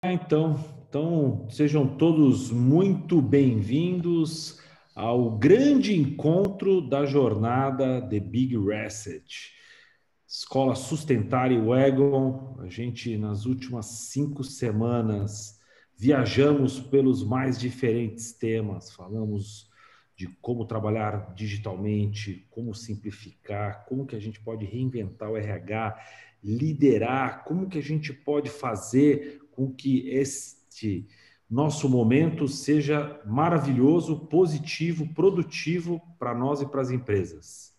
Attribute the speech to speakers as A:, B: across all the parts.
A: Então, sejam todos muito bem-vindos ao grande encontro da jornada The Big Reset. Escola Sustentar e Wagon. A gente, nas últimas 5 semanas, viajamos pelos mais diferentes temas. Falamos de como trabalhar digitalmente, como simplificar, como que a gente pode reinventar o RH, liderar, como que a gente pode fazer com que este nosso momento seja maravilhoso, positivo, produtivo para nós e para as empresas.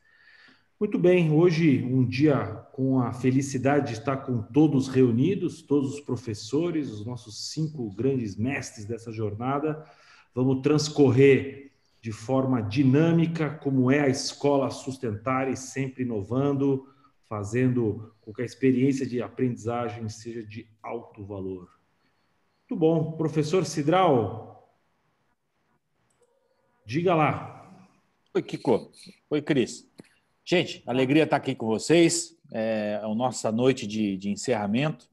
A: Muito bem, hoje um dia com a felicidade de estar com todos reunidos, todos os professores, os nossos 5 grandes mestres dessa jornada. Vamos transcorrer de forma dinâmica, como é a escola Sustentar, e sempre inovando, fazendo com que a experiência de aprendizagem seja de alto valor. Muito bom. Professor Cidral, diga lá.
B: Oi, Kiko. Oi, Cris. Gente, alegria estar aqui com vocês. É a nossa noite de encerramento.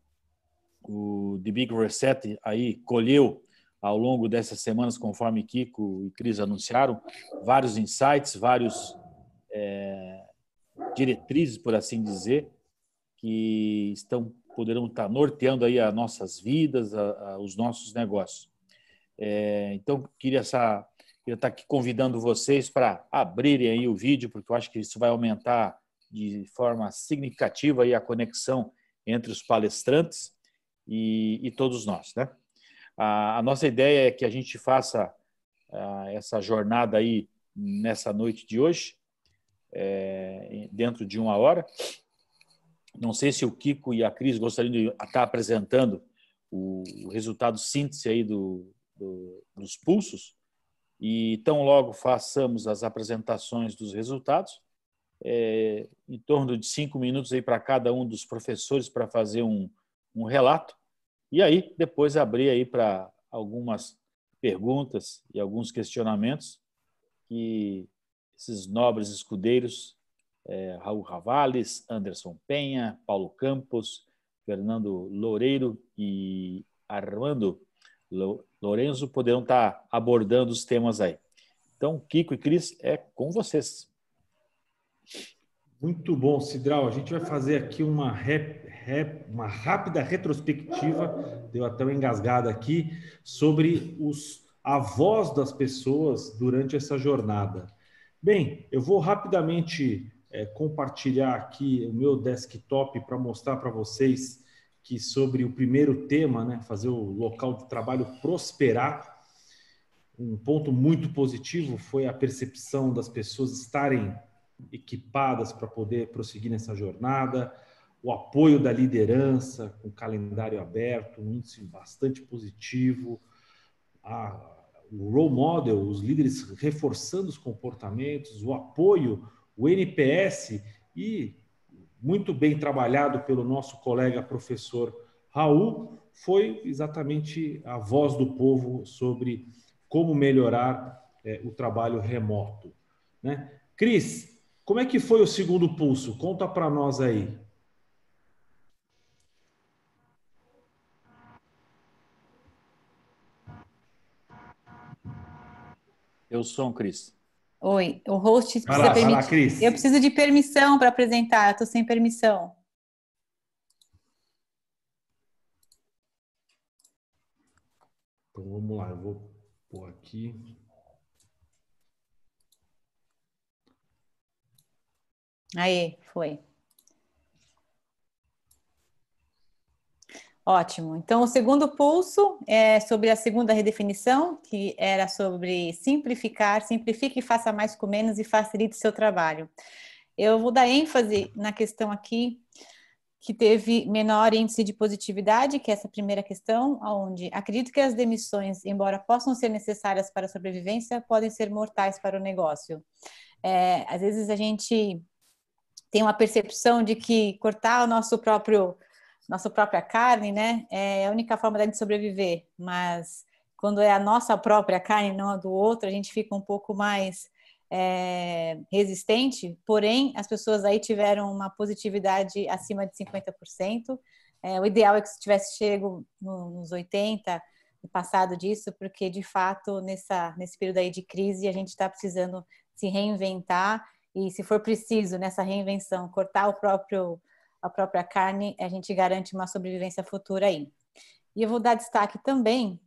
B: O The Big Reset aí colheu ao longo dessas semanas, conforme Kiko e Cris anunciaram, vários insights, vários diretrizes, por assim dizer, que poderão estar norteando aí as nossas vidas, os nossos negócios. Então, queria estar aqui convidando vocês para abrirem aí o vídeo, porque eu acho que isso vai aumentar de forma significativa aí a conexão entre os palestrantes e todos nós, né? A nossa ideia é que a gente faça essa jornada aí nessa noite de hoje, dentro de 1 hora. Não sei se o Kiko e a Cris gostariam de estar apresentando o resultado síntese aí dos pulsos, e tão logo façamos as apresentações dos resultados, em torno de 5 minutos aí para cada um dos professores para fazer um relato, e aí depois abrir aí para algumas perguntas e alguns questionamentos que esses nobres escudeiros, Raul Ravales, Anderson Penha, Paulo Campos, Fernando Loureiro e Armando Lorenzo poderão estar abordando os temas aí. Então, Kiko e Cris, é com vocês.
A: Muito bom, Cidral. A gente vai fazer aqui uma rápida retrospectiva, deu até uma engasgada aqui, sobre a voz das pessoas durante essa jornada. Bem, eu vou rapidamente compartilhar aqui o meu desktop para mostrar para vocês que sobre o primeiro tema, né, fazer o local de trabalho prosperar. Um ponto muito positivo foi a percepção das pessoas estarem equipadas para poder prosseguir nessa jornada, o apoio da liderança, com o calendário aberto, um índice bastante positivo, o role model, os líderes reforçando os comportamentos, o apoio, o NPS, e muito bem trabalhado pelo nosso colega professor Raul, foi exatamente a voz do povo sobre como melhorar o trabalho remoto, né? Cris, como é que foi o segundo pulso? Conta para nós aí.
B: Eu sou o Cris.
C: Oi, o host
A: Vai
C: precisa
A: lá, vai lá,
C: permitir.
A: Cris.
C: Eu preciso de permissão para apresentar, eu estou sem permissão.
A: Então vamos lá, eu vou pôr aqui.
C: Aí, foi. Ótimo. Então, o segundo pulso é sobre a segunda redefinição, que era sobre simplificar, simplifique e faça mais com menos e facilite seu trabalho. Eu vou dar ênfase na questão aqui que teve menor índice de positividade, que é essa primeira questão, onde acredito que as demissões, embora possam ser necessárias para a sobrevivência, podem ser mortais para o negócio. Às vezes a gente tem uma percepção de que cortar o nossa própria carne, né, é a única forma da gente sobreviver, mas quando é a nossa própria carne, não a do outro, a gente fica um pouco mais resistente, porém, as pessoas aí tiveram uma positividade acima de 50%, O ideal é que se tivesse chego nos 80, passado disso, porque, de fato, nesse período aí de crise, a gente está precisando se reinventar e, se for preciso, nessa reinvenção, cortar a própria carne, a gente garante uma sobrevivência futura aí. E eu vou dar destaque também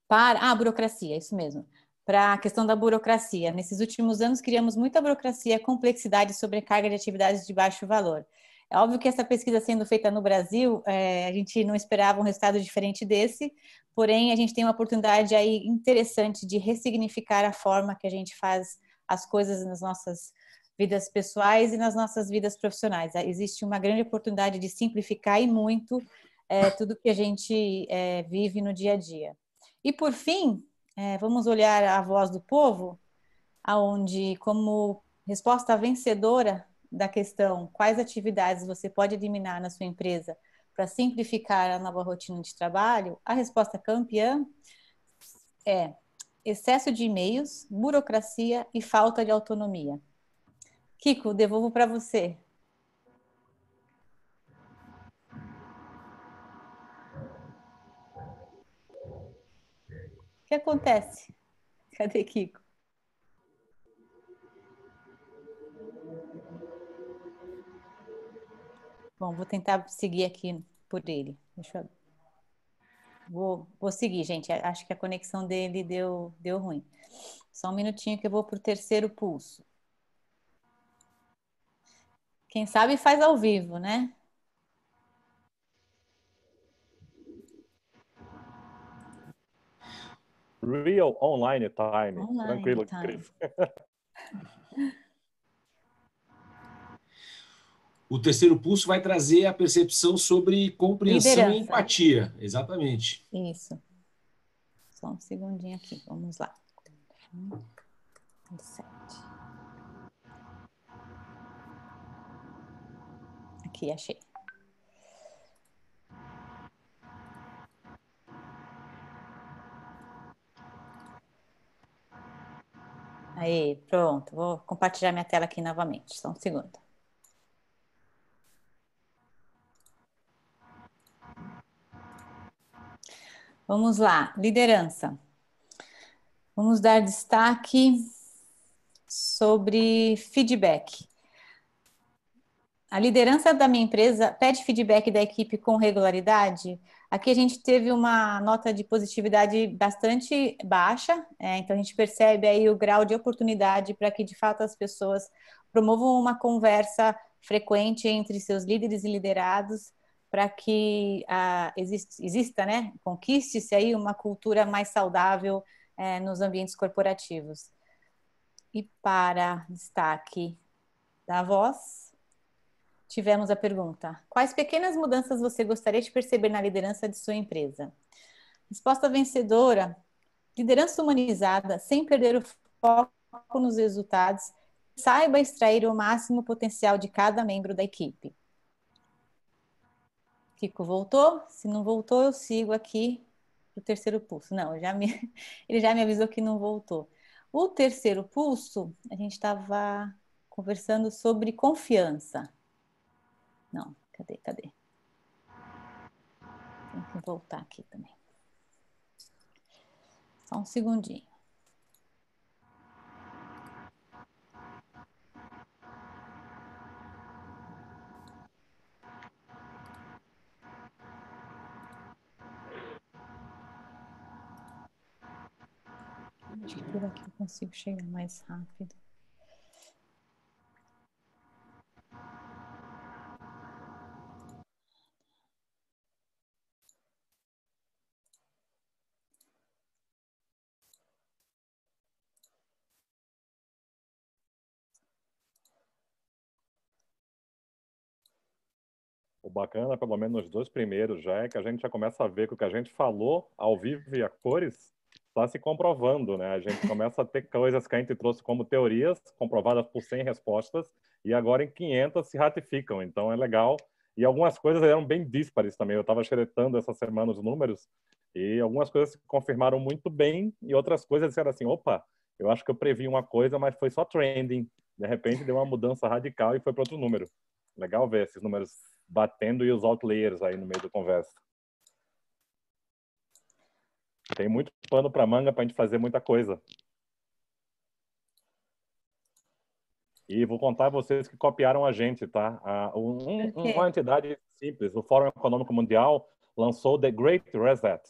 C: para a burocracia, isso mesmo, para a questão da burocracia. Nesses últimos anos, criamos muita burocracia, complexidade e sobrecarga de atividades de baixo valor. É óbvio que essa pesquisa sendo feita no Brasil, a gente não esperava um resultado diferente desse, porém a gente tem uma oportunidade aí interessante de ressignificar a forma que a gente faz as coisas nas nossas vidas pessoais e nas nossas vidas profissionais. Existe uma grande oportunidade de simplificar e muito tudo que a gente vive no dia a dia. E por fim, vamos olhar a voz do povo, aonde como resposta vencedora da questão quais atividades você pode eliminar na sua empresa para simplificar a nova rotina de trabalho, a resposta campeã é excesso de e-mails, burocracia e falta de autonomia. Kiko, devolvo para você. O que acontece? Cadê Kiko? Bom, vou tentar seguir aqui por ele. Deixa eu... Vou seguir, gente. Acho que a conexão dele deu ruim. Só um minutinho que eu vou para o terceiro pulso. Quem sabe faz ao vivo, né?
D: Real online time. Tranquilo,
C: time.
D: Cris.
A: O terceiro pulso vai trazer a percepção sobre compreensão e empatia. Exatamente.
C: Isso. Só um segundinho aqui. Vamos lá. 7. Aqui, achei. Aí, pronto. Vou compartilhar minha tela aqui novamente. Só um segundo. Vamos lá. Liderança. Vamos dar destaque sobre feedback. A liderança da minha empresa pede feedback da equipe com regularidade. Aqui a gente teve uma nota de positividade bastante baixa, então a gente percebe aí o grau de oportunidade para que de fato as pessoas promovam uma conversa frequente entre seus líderes e liderados para que exista, né, conquiste-se aí uma cultura mais saudável nos ambientes corporativos. E para destaque da voz, tivemos a pergunta: quais pequenas mudanças você gostaria de perceber na liderança de sua empresa? Resposta vencedora: liderança humanizada, sem perder o foco nos resultados, saiba extrair o máximo potencial de cada membro da equipe. Kiko voltou? Se não voltou, eu sigo aqui o terceiro pulso. Não, ele já me avisou que não voltou. O terceiro pulso, a gente estava conversando sobre confiança. Não, cadê? Tem que voltar aqui também. Só um segundinho. Acho que por aqui eu consigo chegar mais rápido.
D: O bacana, pelo menos nos 2 primeiros, já é que a gente já começa a ver que o que a gente falou ao vivo e a cores está se comprovando, né? A gente começa a ter coisas que a gente trouxe como teorias, comprovadas por 100 respostas, e agora em 500 se ratificam. Então é legal. E algumas coisas eram bem díspares também. Eu estava xeretando essa semana os números, e algumas coisas se confirmaram muito bem, e outras coisas disseram assim: opa, eu acho que eu previ uma coisa, mas foi só trending. De repente deu uma mudança radical e foi para outro número. Legal ver esses números batendo e os outliers aí no meio da conversa. Tem muito pano para manga para a gente fazer muita coisa. E vou contar a vocês que copiaram a gente, tá? Uma entidade simples, o Fórum Econômico Mundial lançou The Great Reset.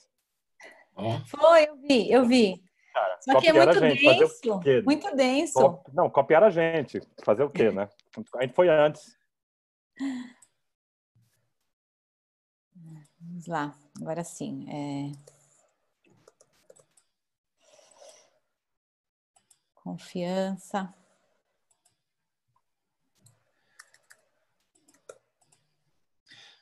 C: Foi, eu vi.
D: Cara,
C: Só que é
D: copiaram
C: muito
D: a gente, fazer
C: denso,
D: o quê?
C: muito denso.
D: Não, copiaram a gente. Fazer o quê, né? A gente foi antes.
C: Vamos lá, agora sim. Confiança.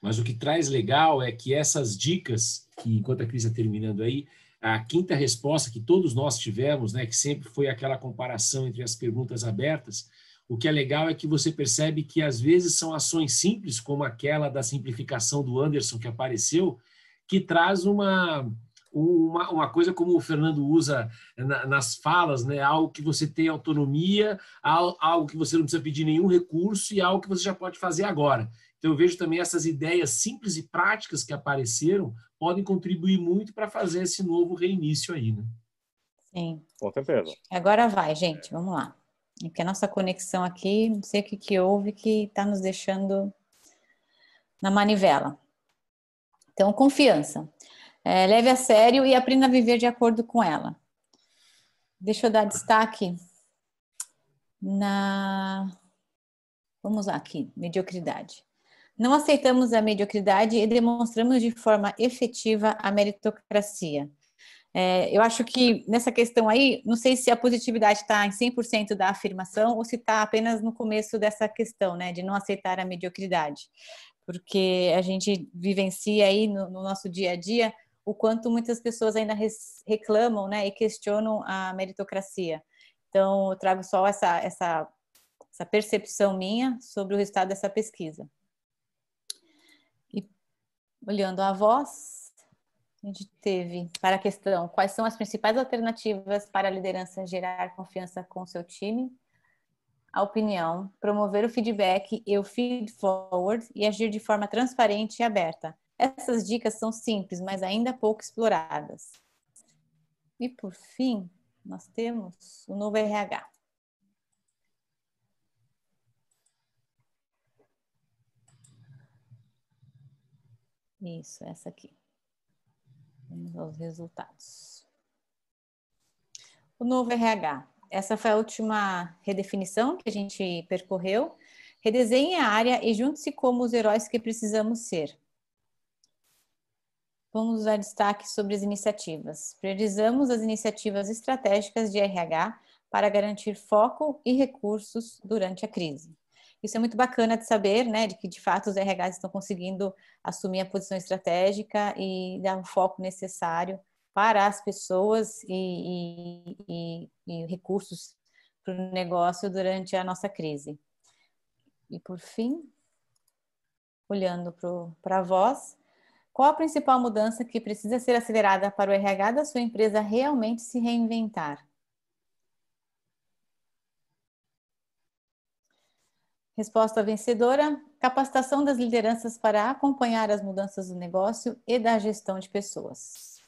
E: Mas o que traz legal é que essas dicas, que enquanto a Cris está terminando aí, a quinta resposta que todos nós tivemos, né, que sempre foi aquela comparação entre as perguntas abertas, o que é legal é que você percebe que às vezes são ações simples, como aquela da simplificação do Anderson que apareceu, que traz uma coisa como o Fernando usa nas falas, né? Algo que você tem autonomia, algo que você não precisa pedir nenhum recurso e algo que você já pode fazer agora. Então, eu vejo também essas ideias simples e práticas que apareceram podem contribuir muito para fazer esse novo reinício aí, né?
C: Sim.
D: Com certeza.
C: Agora vai, gente, vamos lá. É que a nossa conexão aqui, não sei o que houve que está nos deixando na manivela. Então, confiança. Leve a sério e aprenda a viver de acordo com ela. Deixa eu dar destaque vamos lá aqui, mediocridade. Não aceitamos a mediocridade e demonstramos de forma efetiva a meritocracia. Eu acho que nessa questão aí, não sei se a positividade está em 100% da afirmação ou se está apenas no começo dessa questão, né, de não aceitar a mediocridade. Porque a gente vivencia aí no nosso dia a dia o quanto muitas pessoas ainda reclamam, né, e questionam a meritocracia. Então, eu trago só essa percepção minha sobre o resultado dessa pesquisa. E olhando a voz, a gente teve para a questão: quais são as principais alternativas para a liderança gerar confiança com seu time? A opinião, promover o feedback e o feed forward e agir de forma transparente e aberta. Essas dicas são simples, mas ainda pouco exploradas. E por fim, nós temos o novo RH. Isso, essa aqui. Vamos aos resultados. O novo RH. Essa foi a última redefinição que a gente percorreu. Redesenhe a área e junte-se como os heróis que precisamos ser. Vamos dar destaque sobre as iniciativas. Priorizamos as iniciativas estratégicas de RH para garantir foco e recursos durante a crise. Isso é muito bacana de saber, né, de que de fato os RHs estão conseguindo assumir a posição estratégica e dar o foco necessário para as pessoas e recursos para o negócio durante a nossa crise. E por fim, olhando para a voz, qual a principal mudança que precisa ser acelerada para o RH da sua empresa realmente se reinventar? Resposta vencedora: capacitação das lideranças para acompanhar as mudanças do negócio e da gestão de pessoas.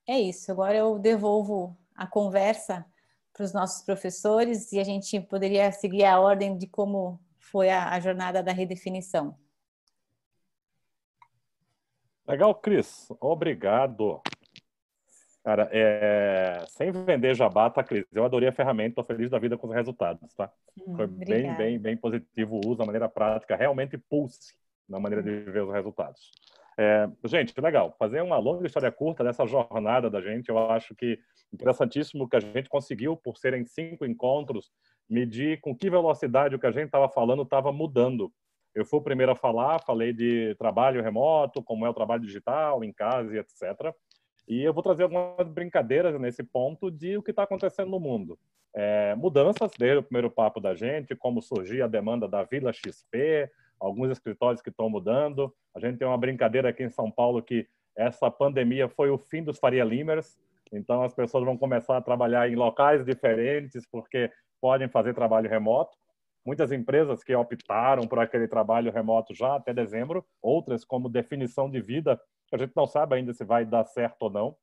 C: É isso, agora eu devolvo a conversa para os nossos professores e a gente poderia seguir a ordem de como foi a jornada da redefinição.
D: Legal, Cris. Obrigado. Cara, sem vender jabá, tá, Cris? Eu adorei a ferramenta, tô feliz da vida com os resultados, tá? Foi bem positivo o uso, a maneira prática, realmente pulse na maneira de ver os resultados. Gente, legal. Fazer uma longa história curta dessa jornada da gente, eu acho que interessantíssimo que a gente conseguiu, por serem 5 encontros, medir com que velocidade o que a gente estava falando estava mudando. Eu fui o primeiro a falar, falei de trabalho remoto, como é o trabalho digital, em casa e etc. E eu vou trazer algumas brincadeiras nesse ponto de o que está acontecendo no mundo. Mudanças, desde o primeiro papo da gente, como surgir a demanda da Vila XP, alguns escritórios que estão mudando. A gente tem uma brincadeira aqui em São Paulo que essa pandemia foi o fim dos Faria Limers, então as pessoas vão começar a trabalhar em locais diferentes porque podem fazer trabalho remoto. muitas empresas que optaram por aquele trabalho remoto já até dezembro, outras como definição de vida, a gente não sabe ainda se vai dar certo ou não.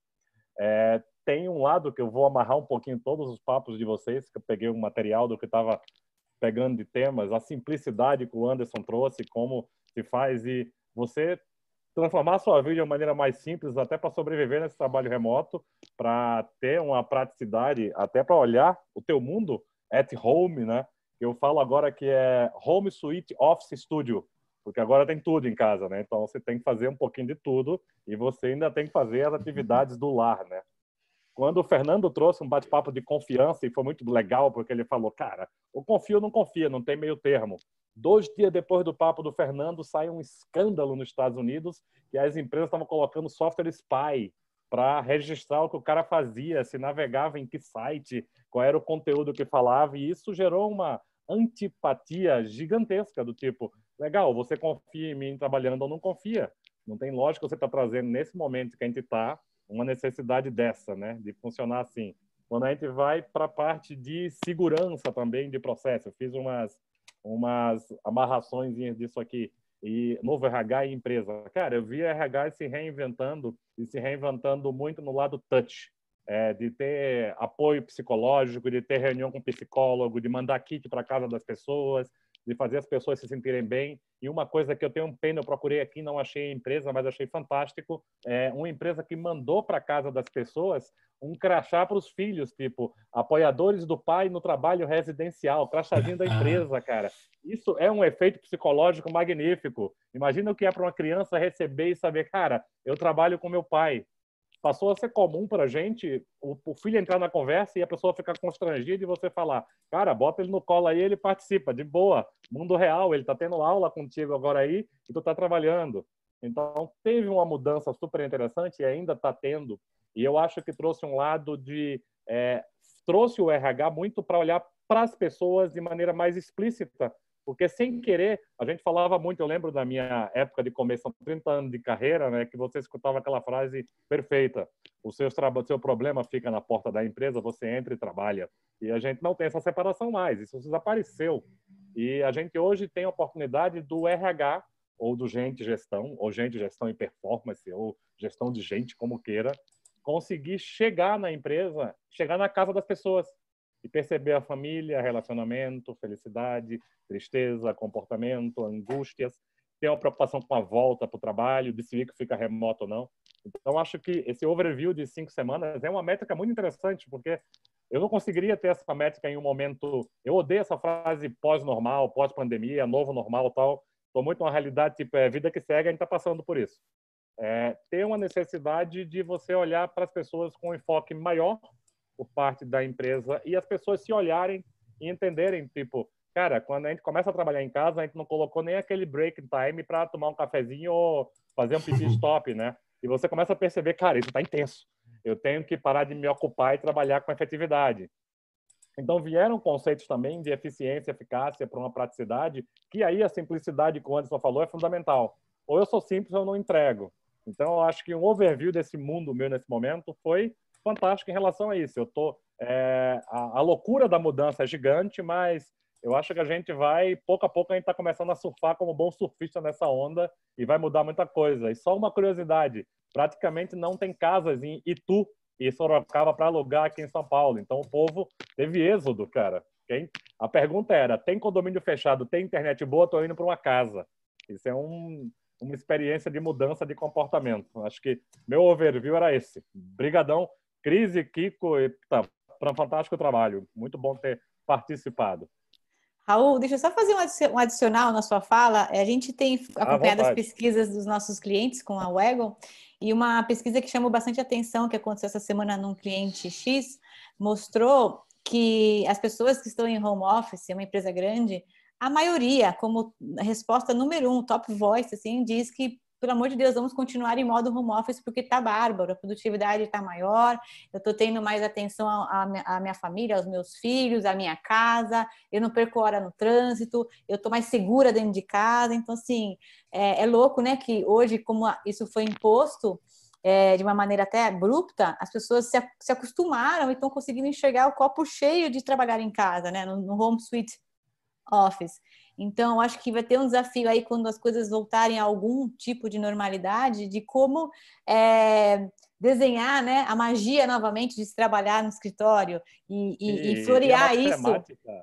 D: Tem um lado que eu vou amarrar um pouquinho todos os papos de vocês, que eu peguei um material do que estava pegando de temas, a simplicidade que o Anderson trouxe, como se faz, e você transformar a sua vida de uma maneira mais simples, até para sobreviver nesse trabalho remoto, para ter uma praticidade, até para olhar o teu mundo at home, né? Eu falo agora que é Home Suite Office Studio, porque agora tem tudo em casa, né? Então você tem que fazer um pouquinho de tudo e você ainda tem que fazer as atividades do lar, né? Quando o Fernando trouxe um bate-papo de confiança, e foi muito legal, porque ele falou, cara, eu confio ou não confia, não tem meio termo. 2 dias depois do papo do Fernando, sai um escândalo nos Estados Unidos que as empresas estavam colocando software spy para registrar o que o cara fazia, se navegava em que site, qual era o conteúdo que falava, e isso gerou uma antipatia gigantesca do tipo, legal, você confia em mim trabalhando ou não confia? Não tem lógica você estar trazendo nesse momento que a gente está uma necessidade dessa, né, de funcionar assim. Quando a gente vai para a parte de segurança também de processo, eu fiz umas amarrações disso aqui, e novo RH e empresa. Cara, eu vi RH se reinventando, e se reinventando muito no lado touch, de ter apoio psicológico, de ter reunião com psicólogo, de mandar kit para casa das pessoas, de fazer as pessoas se sentirem bem. E uma coisa que eu tenho pena, eu procurei aqui, não achei a empresa, mas achei fantástico, uma empresa que mandou para casa das pessoas um crachá para os filhos, tipo, apoiadores do pai no trabalho residencial, crachazinho da empresa, cara. Isso é um efeito psicológico magnífico. Imagina o que é para uma criança receber e saber, cara, eu trabalho com meu pai. Passou a ser comum para a gente o filho entrar na conversa e a pessoa ficar constrangida e você falar, cara, bota ele no colo aí, ele participa, de boa, mundo real, ele está tendo aula contigo agora aí e tu está trabalhando. Então, teve uma mudança super interessante e ainda está tendo, e eu acho que trouxe um lado de... trouxe o RH muito para olhar para as pessoas de maneira mais explícita, porque sem querer, a gente falava muito, eu lembro da minha época de começo, 30 anos de carreira, né, que você escutava aquela frase perfeita, o seu problema fica na porta da empresa, você entra e trabalha. E a gente não tem essa separação mais, isso desapareceu. E a gente hoje tem a oportunidade do RH, ou do gente gestão, ou gente gestão e performance, ou gestão de gente, como queira, conseguir chegar na empresa, chegar na casa das pessoas, e perceber a família, relacionamento, felicidade, tristeza, comportamento, angústias, ter uma preocupação com a volta para o trabalho, decidir que fica remoto ou não. Então, acho que esse overview de 5 semanas é uma métrica muito interessante, porque eu não conseguiria ter essa métrica em um momento... Eu odeio essa frase pós-normal, pós-pandemia, novo normal e tal. Estou muito numa realidade, tipo, vida que segue, a gente está passando por isso. Ter uma necessidade de você olhar para as pessoas com um enfoque maior por parte da empresa e as pessoas se olharem e entenderem, tipo, cara, quando a gente começa a trabalhar em casa, a gente não colocou nem aquele break time para tomar um cafezinho ou fazer um pit stop, né? E você começa a perceber, cara, isso está intenso. Eu tenho que parar de me ocupar e trabalhar com efetividade. Então, vieram conceitos também de eficiência, eficácia para uma praticidade, que aí a simplicidade que o Anderson falou é fundamental. Ou eu sou simples ou eu não entrego. Então, eu acho que um overview desse mundo meu nesse momento foi fantástico em relação a isso. A loucura da mudança é gigante, mas eu acho que a gente vai, pouco a pouco, a gente está começando a surfar como bom surfista nessa onda e vai mudar muita coisa. E só uma curiosidade, praticamente não tem casas em Itu e Sorocaba para alugar aqui em São Paulo. Então, o povo teve êxodo, cara. A pergunta era, tem condomínio fechado, tem internet boa, estou indo para uma casa. Isso é uma experiência de mudança de comportamento. Acho que meu overview era esse. Brigadão. Cris e Kiko, para um fantástico trabalho. Muito bom ter participado.
C: Raul, deixa eu só fazer um adicional na sua fala. A gente tem acompanhado as pesquisas dos nossos clientes com a Wagon, e uma pesquisa que chamou bastante atenção, que aconteceu essa semana num cliente X, mostrou que as pessoas que estão em home office, uma empresa grande, a maioria, como resposta número 1, top voice, assim, diz que, pelo amor de Deus, vamos continuar em modo home office porque tá bárbaro, a produtividade está maior, eu estou tendo mais atenção à minha família, aos meus filhos, à minha casa, eu não perco hora no trânsito, eu estou mais segura dentro de casa. Então, assim, é louco, né, que hoje, como isso foi imposto de uma maneira até abrupta, as pessoas se acostumaram e estão conseguindo enxergar o copo cheio de trabalhar em casa, né, no home suite office. Então, acho que vai ter um desafio aí quando as coisas voltarem a algum tipo de normalidade, de como desenhar, né, a magia novamente de se trabalhar no escritório e florear isso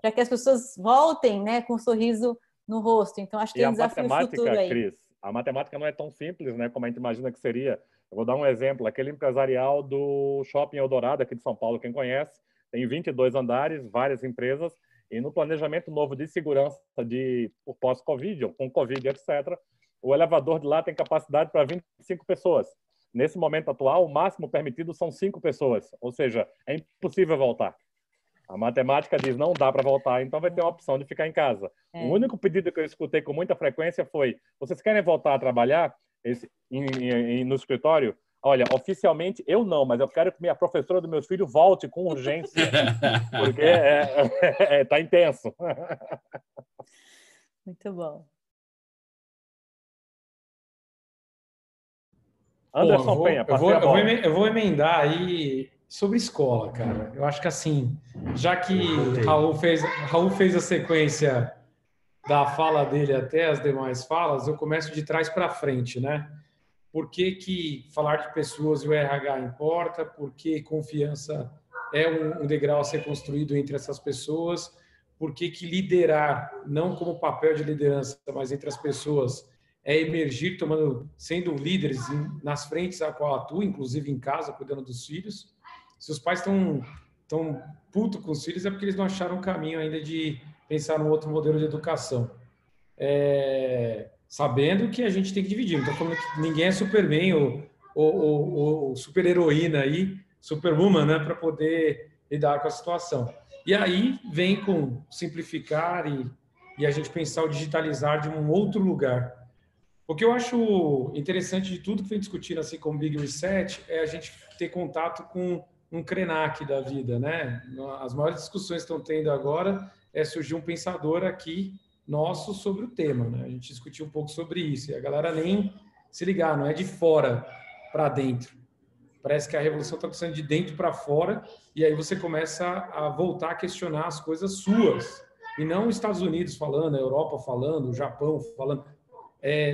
C: para que as pessoas voltem, né, com um sorriso no rosto. Então, acho que tem um desafio futuro aí.
D: Cris, a matemática não é tão simples, né, como a gente imagina que seria. Eu vou dar um exemplo, aquele empresarial do Shopping Eldorado aqui de São Paulo, quem conhece, tem 22 andares, várias empresas, e no planejamento novo de segurança por pós-Covid, ou com Covid, etc., o elevador de lá tem capacidade para 25 pessoas. Nesse momento atual, o máximo permitido são 5 pessoas, ou seja, é impossível voltar. A matemática diz não dá para voltar, então vai ter uma opção de ficar em casa. O único pedido que eu escutei com muita frequência foi: vocês querem voltar a trabalhar no escritório? Olha, oficialmente eu não, mas eu quero que minha professora dos meus filhos volte com urgência, porque tá intenso.
C: Muito bom.
D: Anderson Penha,
F: eu vou emendar aí sobre escola, cara. Eu acho que assim, já que Raul fez a sequência da fala dele até as demais falas, eu começo de trás para frente, né? Por que falar de pessoas e o RH importa? Por que confiança é um degrau a ser construído entre essas pessoas? Por que liderar, não como papel de liderança, mas entre as pessoas, é emergir sendo líderes nas frentes a qual atua, inclusive em casa, cuidando dos filhos? Se os pais estão putos com os filhos, é porque eles não acharam um caminho ainda de pensar num outro modelo de educação. Sabendo que a gente tem que dividir. Não estou falando que ninguém é Superman ou super-heroína aí, Superwoman, né, para poder lidar com a situação. E aí vem com simplificar e a gente pensar o digitalizar de um outro lugar. O que eu acho interessante de tudo que vem discutindo, assim como Big Reset, é a gente ter contato com um Krenak da vida, né? As maiores discussões que estão tendo agora surgir um pensador aqui nosso sobre o tema, né? A gente discutiu um pouco sobre isso e a galera nem se ligar, não é de fora para dentro. Parece que a revolução está acontecendo de dentro para fora e aí você começa a voltar a questionar as coisas suas e não os Estados Unidos falando, a Europa falando, o Japão falando.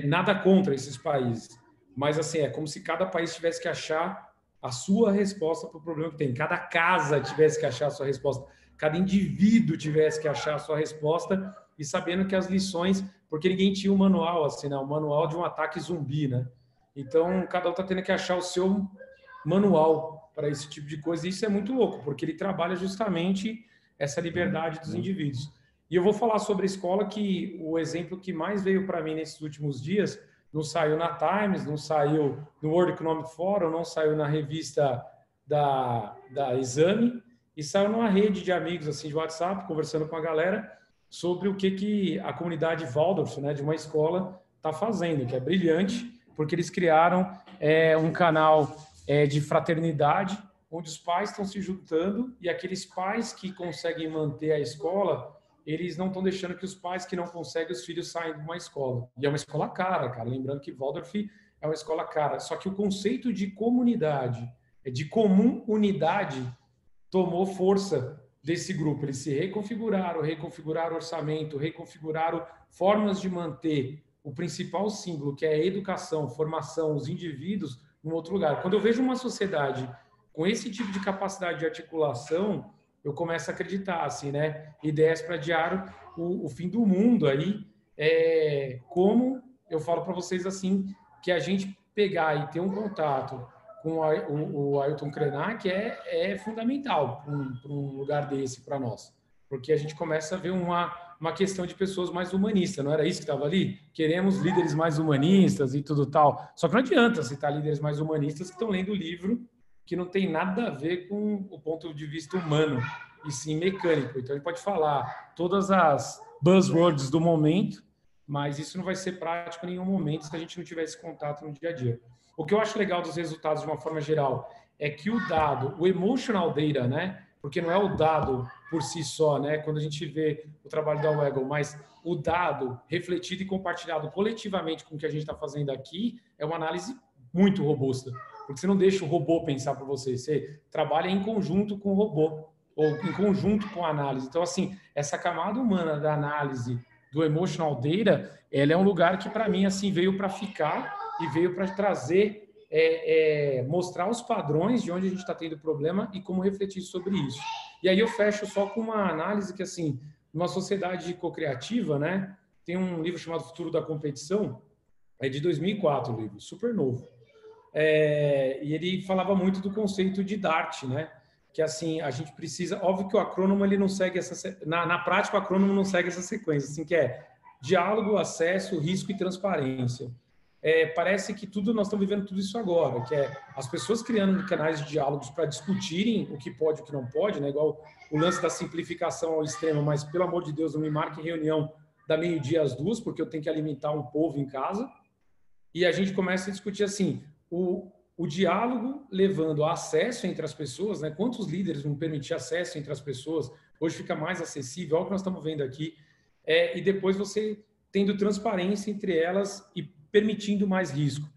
F: Nada contra esses países, mas assim, é como se cada país tivesse que achar a sua resposta para o problema que tem. Cada casa tivesse que achar a sua resposta, cada indivíduo tivesse que achar a sua resposta e sabendo que as lições, porque ninguém tinha um manual assim, né? Um manual de um ataque zumbi, né? Então, cada um está tendo que achar o seu manual para esse tipo de coisa e isso é muito louco, porque ele trabalha justamente essa liberdade dos indivíduos. E eu vou falar sobre a escola que o exemplo que mais veio para mim nesses últimos dias não saiu na Times, não saiu no World Economic Forum, não saiu na revista da Exame e saiu numa rede de amigos assim de WhatsApp, conversando com a galera sobre o que a comunidade Waldorf, né, de uma escola, está fazendo, que é brilhante, porque eles criaram um canal de fraternidade, onde os pais estão se juntando e aqueles pais que conseguem manter a escola, eles não estão deixando que os pais que não conseguem, os filhos saiam de uma escola. E é uma escola cara, cara. Lembrando que Waldorf é uma escola cara. Só que o conceito de comunidade, de comum unidade, tomou força desse grupo. Eles se reconfiguraram orçamento, reconfiguraram formas de manter o principal símbolo, que é a educação, formação, os indivíduos, em outro lugar. Quando eu vejo uma sociedade com esse tipo de capacidade de articulação, eu começo a acreditar, assim, né? Ideias para adiar o fim do mundo aí. Como eu falo para vocês, assim, que a gente pegar e ter um contato com o Ailton Krenak é fundamental para um lugar desse para nós. Porque a gente começa a ver uma questão de pessoas mais humanistas, não era isso que estava ali? Queremos líderes mais humanistas e tudo tal. Só que não adianta citar líderes mais humanistas que estão lendo o livro que não tem nada a ver com o ponto de vista humano, e sim mecânico. Então, a gente pode falar todas as buzzwords do momento, mas isso não vai ser prático em nenhum momento se a gente não tiver esse contato no dia a dia. O que eu acho legal dos resultados, de uma forma geral, é que o dado, o emotional data, né? Porque não é o dado por si só, né? Quando a gente vê o trabalho da Waggle, mas o dado refletido e compartilhado coletivamente com o que a gente está fazendo aqui é uma análise muito robusta. Porque você não deixa o robô pensar por você, você trabalha em conjunto com o robô. ou em conjunto com a análise. Então, assim, essa camada humana da análise do emotional data, ela é um lugar que, para mim, assim, veio para ficar e veio para trazer, mostrar os padrões de onde a gente está tendo problema e como refletir sobre isso. E aí eu fecho só com uma análise que, assim, numa sociedade co-criativa, né, tem um livro chamado Futuro da Competição, é de 2004 o livro, super novo. E ele falava muito do conceito de DART, né? Que assim, a gente precisa... Óbvio que o acrônomo ele não segue essa... Na prática, o acrônomo não segue essa sequência, assim, que é diálogo, acesso, risco e transparência. Parece que nós estamos vivendo tudo isso agora, que é as pessoas criando canais de diálogos para discutirem o que pode e o que não pode, né? Igual o lance da simplificação ao extremo, mas, pelo amor de Deus, não me marque reunião da meio-dia às 2, porque eu tenho que alimentar um povo em casa. E a gente começa a discutir assim, o diálogo levando a acesso entre as pessoas, né? Quantos líderes vão permitir acesso entre as pessoas? Hoje fica mais acessível, olha o que nós estamos vendo aqui. E depois você tendo transparência entre elas e permitindo mais risco.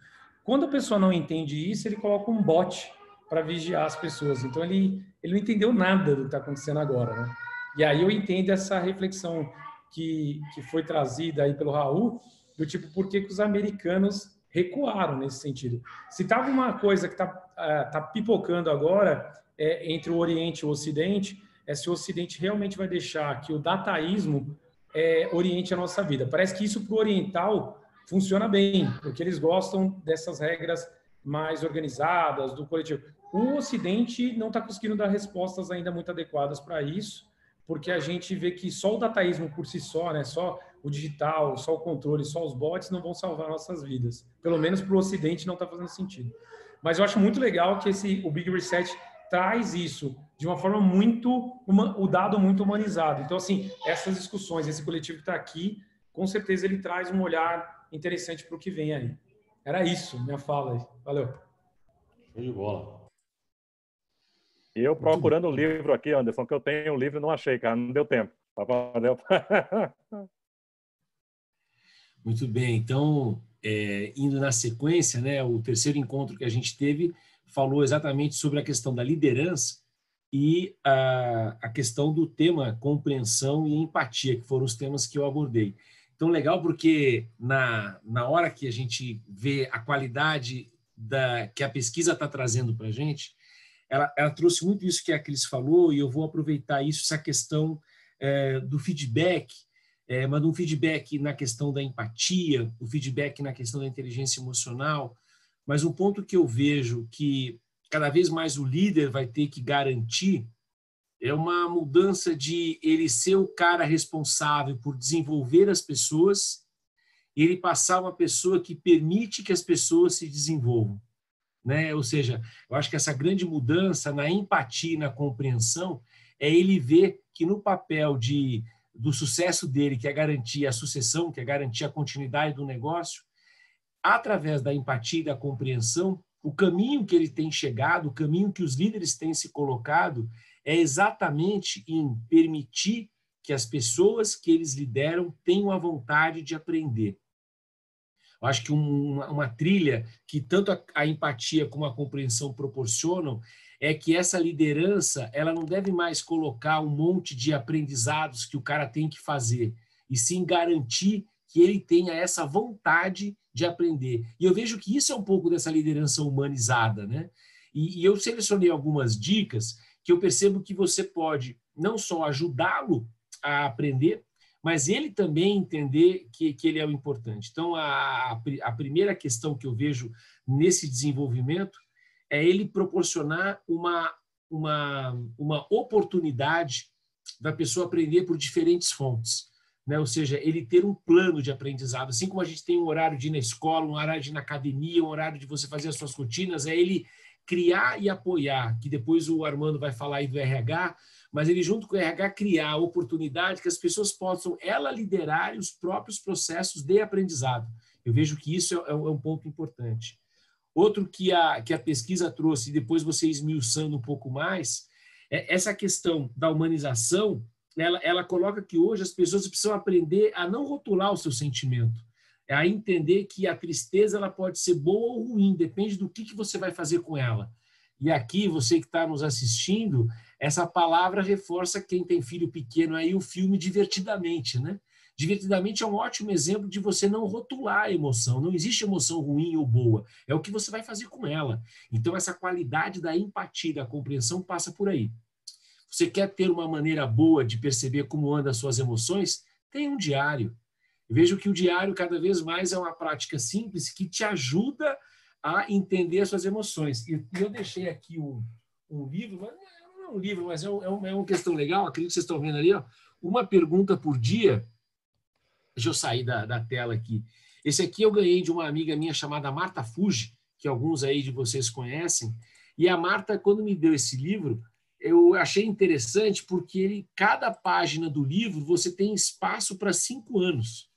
F: Quando a pessoa não entende isso, ele coloca um bot para vigiar as pessoas. Então, ele não entendeu nada do que está acontecendo agora, né? E aí eu entendo essa reflexão que foi trazida aí pelo Raul, do tipo, por que os americanos recuaram nesse sentido? Se estava uma coisa que tá pipocando agora entre o Oriente e o Ocidente, se o Ocidente realmente vai deixar que o dataísmo oriente a nossa vida. Parece que isso para o oriental funciona bem, porque eles gostam dessas regras mais organizadas, do coletivo. O Ocidente não está conseguindo dar respostas ainda muito adequadas para isso, porque a gente vê que só o dataísmo por si só, né, só o digital, só o controle, só os bots não vão salvar nossas vidas. Pelo menos para o Ocidente não está fazendo sentido. Mas eu acho muito legal que o Big Reset traz isso de uma forma o dado muito humanizado. Então, assim, essas discussões, esse coletivo que está aqui, com certeza ele traz um olhar interessante para o que vem aí. Era isso, minha fala aí. Valeu.
A: Show de bola.
D: E eu procurando o livro aqui, Anderson, que eu tenho um livro e não achei, cara, não deu tempo.
E: Muito bem, então, indo na sequência, né, o terceiro encontro que a gente teve falou exatamente sobre a questão da liderança e a questão do tema compreensão e empatia, que foram os temas que eu abordei. Então, legal porque na hora que a gente vê a qualidade que a pesquisa está trazendo para a gente, ela trouxe muito isso que a Cris falou, e eu vou aproveitar essa questão do feedback, mas um feedback na questão da empatia, o feedback na questão da inteligência emocional, mas um ponto que eu vejo que cada vez mais o líder vai ter que garantir é uma mudança de ele ser o cara responsável por desenvolver as pessoas e ele passar uma pessoa que permite que as pessoas se desenvolvam, né? Ou seja, eu acho que essa grande mudança na empatia e na compreensão é ele ver que no papel do sucesso dele, que é garantir a sucessão, que é garantir a continuidade do negócio, através da empatia e da compreensão, o caminho que ele tem chegado, o caminho que os líderes têm se colocado, é exatamente em permitir que as pessoas que eles lideram tenham a vontade de aprender. Eu acho que uma trilha que tanto a empatia como a compreensão proporcionam é que essa liderança ela não deve mais colocar um monte de aprendizados que o cara tem que fazer, e sim garantir que ele tenha essa vontade de aprender. E eu vejo que isso é um pouco dessa liderança humanizada, né? E eu selecionei algumas dicas que eu percebo que você pode não só ajudá-lo a aprender, mas ele também entender que ele é o importante. Então, a primeira questão que eu vejo nesse desenvolvimento é ele proporcionar uma oportunidade da pessoa aprender por diferentes fontes, né? Ou seja, ele ter um plano de aprendizado, assim como a gente tem um horário de ir na escola, um horário de ir na academia, um horário de você fazer as suas rotinas, é ele criar e apoiar, que depois o Armando vai falar aí do RH, mas ele junto com o RH criar a oportunidade que as pessoas possam, liderar os próprios processos de aprendizado. Eu vejo que isso é um ponto importante. Outro que a pesquisa trouxe, e depois você esmiuçando um pouco mais, é essa questão da humanização. Ela coloca que hoje as pessoas precisam aprender a não rotular o seu sentimento, a entender que a tristeza ela pode ser boa ou ruim, depende do que você vai fazer com ela. E aqui, você que está nos assistindo, essa palavra reforça quem tem filho pequeno aí, o filme Divertidamente, né? Divertidamente é um ótimo exemplo de você não rotular a emoção. Não existe emoção ruim ou boa. É o que você vai fazer com ela. Então, essa qualidade da empatia, da compreensão passa por aí. Você quer ter uma maneira boa de perceber como andam as suas emoções? Tenha um diário. Eu vejo que o diário, cada vez mais, é uma prática simples que te ajuda a entender as suas emoções. E eu deixei aqui um livro, mas não é um livro, mas é uma questão legal, acredito que vocês estão vendo ali, ó, uma pergunta por dia. Deixa eu sair da tela aqui. Esse aqui eu ganhei de uma amiga minha chamada Marta Fuji, que alguns aí de vocês conhecem. E a Marta, quando me deu esse livro, eu achei interessante porque cada página do livro você tem espaço para 5 anos.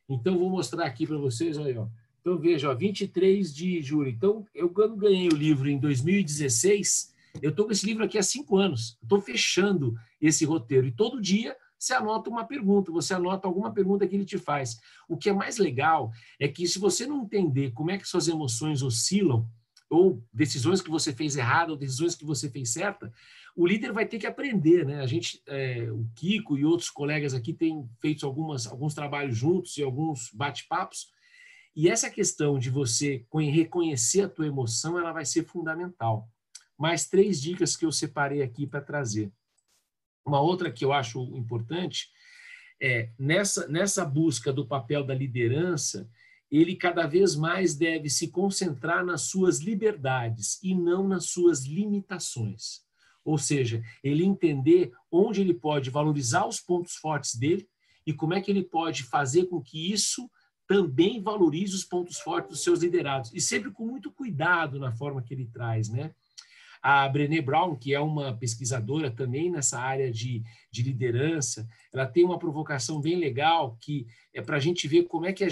E: Então, vou mostrar aqui para vocês. Olha, ó. Então, veja, ó, 23 de julho. Então, eu quando ganhei o livro em 2016, eu estou com esse livro aqui há 5 anos. Estou fechando esse roteiro. E todo dia você anota uma pergunta, você anota alguma pergunta que ele te faz. O que é mais legal é que se você não entender como é que suas emoções oscilam, ou decisões que você fez errado, ou decisões que você fez certa, o líder vai ter que aprender, né? A gente, o Kiko e outros colegas aqui têm feito alguns trabalhos juntos e alguns bate-papos, e essa questão de você reconhecer a tua emoção, ela vai ser fundamental. Mais 3 dicas que eu separei aqui para trazer. Uma outra que eu acho importante é, nessa busca do papel da liderança, ele cada vez mais deve se concentrar nas suas liberdades e não nas suas limitações. Ou seja, ele entender onde ele pode valorizar os pontos fortes dele e como é que ele pode fazer com que isso também valorize os pontos fortes dos seus liderados. E sempre com muito cuidado na forma que ele traz, né? A Brené Brown, que é uma pesquisadora também nessa área de liderança, ela tem uma provocação bem legal que é para a gente ver como é que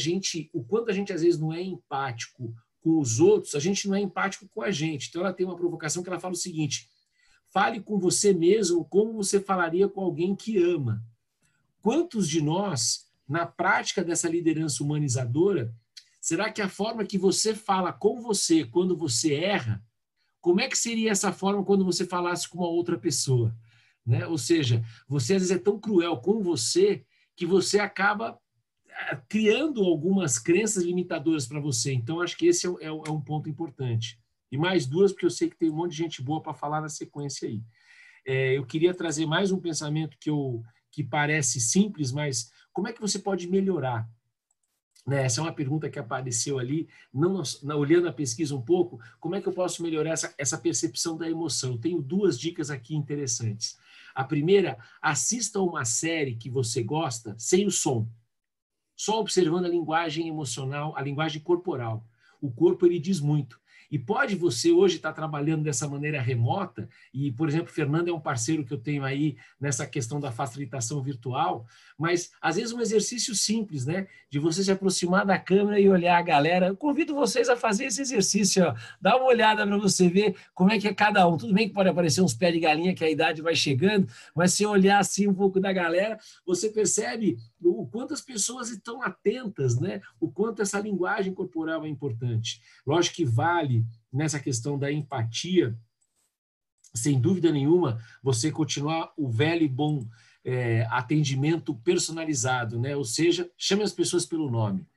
E: o quanto a gente às vezes não é empático com os outros, a gente não é empático com a gente. Então ela tem uma provocação que ela fala o seguinte: fale com você mesmo como você falaria com alguém que ama. Quantos de nós, na prática dessa liderança humanizadora, será que a forma que você fala com você quando você erra, como é que seria essa forma quando você falasse com uma outra pessoa? Né? Ou seja, você às vezes é tão cruel com você que você acaba criando algumas crenças limitadoras para você. Então, acho que esse é um ponto importante. E mais 2, porque eu sei que tem um monte de gente boa para falar na sequência aí. Eu queria trazer mais um pensamento que parece simples, mas como é que você pode melhorar? Né? Essa é uma pergunta que apareceu ali, olhando a pesquisa um pouco, como é que eu posso melhorar essa percepção da emoção? Eu tenho 2 dicas aqui interessantes. A primeira, assista a uma série que você gosta sem o som, só observando a linguagem emocional, a linguagem corporal. O corpo, ele diz muito. E pode você hoje estar trabalhando dessa maneira remota, e, por exemplo, Fernando é um parceiro que eu tenho aí nessa questão da facilitação virtual, mas, às vezes, um exercício simples, né? De você se aproximar da câmera e olhar a galera. Eu convido vocês a fazer esse exercício, ó. Dá uma olhada para você ver como é que é cada um. Tudo bem que pode aparecer uns pés de galinha, que a idade vai chegando, mas se olhar assim um pouco da galera, você percebe o quanto as pessoas estão atentas, né? O quanto essa linguagem corporal é importante. Lógico que vale, nessa questão da empatia, sem dúvida nenhuma, você continuar o velho e bom atendimento personalizado, né? Ou seja, chame as pessoas pelo nome.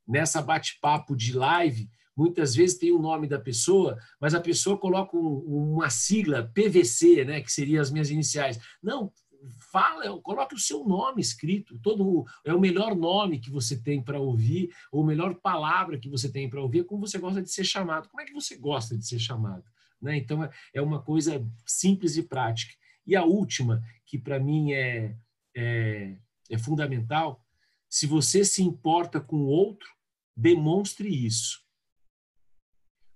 E: Nessa bate-papo de live, muitas vezes tem o nome da pessoa, mas a pessoa coloca uma sigla PVC, né? Que seriam as minhas iniciais. Não, coloque o seu nome escrito, é o melhor nome que você tem para ouvir, ou a melhor palavra que você tem para ouvir, é como você gosta de ser chamado. Como é que você gosta de ser chamado? Né? Então, é uma coisa simples e prática. E a última, que para mim é fundamental, se você se importa com o outro, demonstre isso.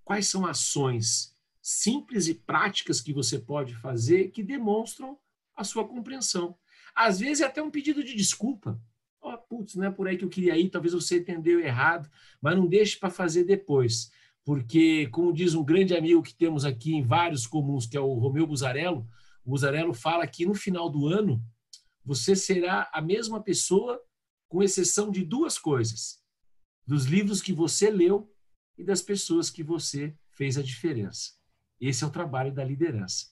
E: Quais são ações simples e práticas que você pode fazer que demonstram a sua compreensão? Às vezes é até um pedido de desculpa. Putz, não é por aí que eu queria ir, talvez você entendeu errado, mas não deixe para fazer depois. Porque, como diz um grande amigo que temos aqui em vários comuns, que é o Romeu Buzarello, o Buzarello fala que no final do ano você será a mesma pessoa, com exceção de 2 coisas: dos livros que você leu e das pessoas que você fez a diferença. Esse é o trabalho da liderança.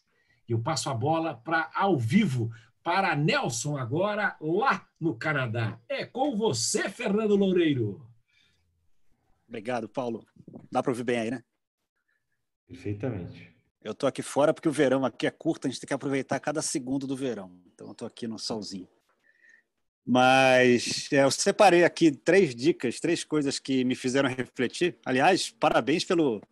E: Eu passo a bola para ao vivo para Nelson agora, lá no Canadá. É com você, Fernando Loureiro.
G: Obrigado, Paulo. Dá para ouvir bem aí, né?
A: Perfeitamente.
G: Eu estou aqui fora porque o verão aqui é curto, a gente tem que aproveitar cada segundo do verão. Então, eu estou aqui no solzinho. Mas eu separei aqui 3 dicas, 3 coisas que me fizeram refletir. Aliás, parabéns pelo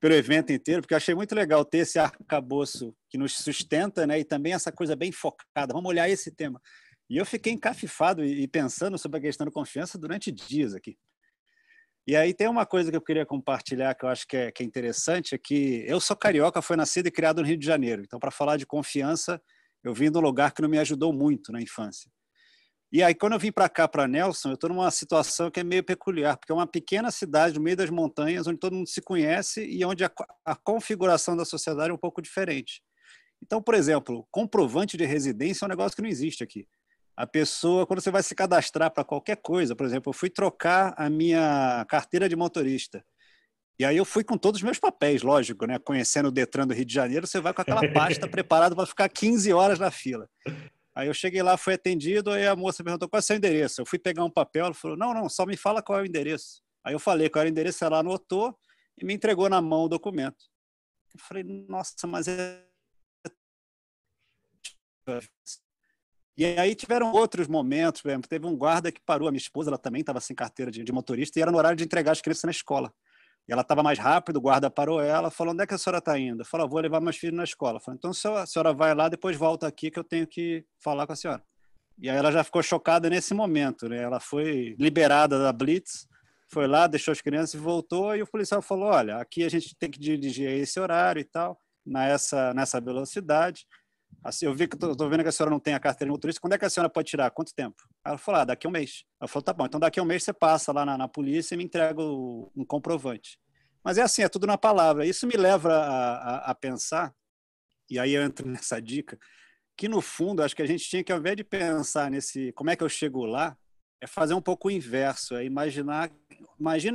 G: evento inteiro, porque eu achei muito legal ter esse arcabouço que nos sustenta, né? E também essa coisa bem focada. Vamos olhar esse tema. E eu fiquei encafifado e pensando sobre a questão da confiança durante dias aqui. E aí tem uma coisa que eu queria compartilhar que eu acho que é interessante, é que eu sou carioca, fui nascido e criado no Rio de Janeiro. Então, para falar de confiança, eu vim de um lugar que não me ajudou muito na infância. E aí, quando eu vim para cá, para Nelson, eu estou numa situação que é meio peculiar, porque é uma pequena cidade no meio das montanhas, onde todo mundo se conhece e onde a configuração da sociedade é um pouco diferente. Então, por exemplo, comprovante de residência é um negócio que não existe aqui. A pessoa, quando você vai se cadastrar para qualquer coisa, por exemplo, eu fui trocar a minha carteira de motorista. E aí eu fui com todos os meus papéis, lógico, né? Conhecendo o Detran do Rio de Janeiro, você vai com aquela pasta preparada para ficar 15 horas na fila. Aí eu cheguei lá, fui atendido, aí a moça perguntou qual é o seu endereço. Eu fui pegar um papel, ela falou, não, só me fala qual é o endereço. Aí eu falei qual era o endereço, ela anotou e me entregou na mão o documento. Eu falei, nossa, mas é... E aí tiveram outros momentos, por exemplo, teve um guarda que parou, a minha esposa, ela também estava sem carteira de motorista, e era no horário de entregar as crianças na escola. E ela estava mais rápido, o guarda parou ela, falou, onde é que a senhora está indo? Eu falei, vou levar meus filhos na escola. Eu falei, então a senhora vai lá, depois volta aqui que eu tenho que falar com a senhora. E aí ela já ficou chocada nesse momento, né? Ela foi liberada da Blitz, foi lá, deixou as crianças e voltou, e o policial falou, olha, aqui a gente tem que dirigir a esse horário e tal, nessa velocidade. Assim, eu vi que estou vendo que a senhora não tem a carteira de motorista, quando é que a senhora pode tirar? Quanto tempo? Ela falou, daqui a um mês. Ela falou, tá bom, então daqui a um mês você passa lá na polícia e me entrega um comprovante. Mas é assim, é tudo na palavra. Isso me leva a pensar, e aí eu entro nessa dica, que no fundo, acho que a gente tinha que, ao invés de pensar nesse como é que eu chego lá, é fazer um pouco o inverso, é imagina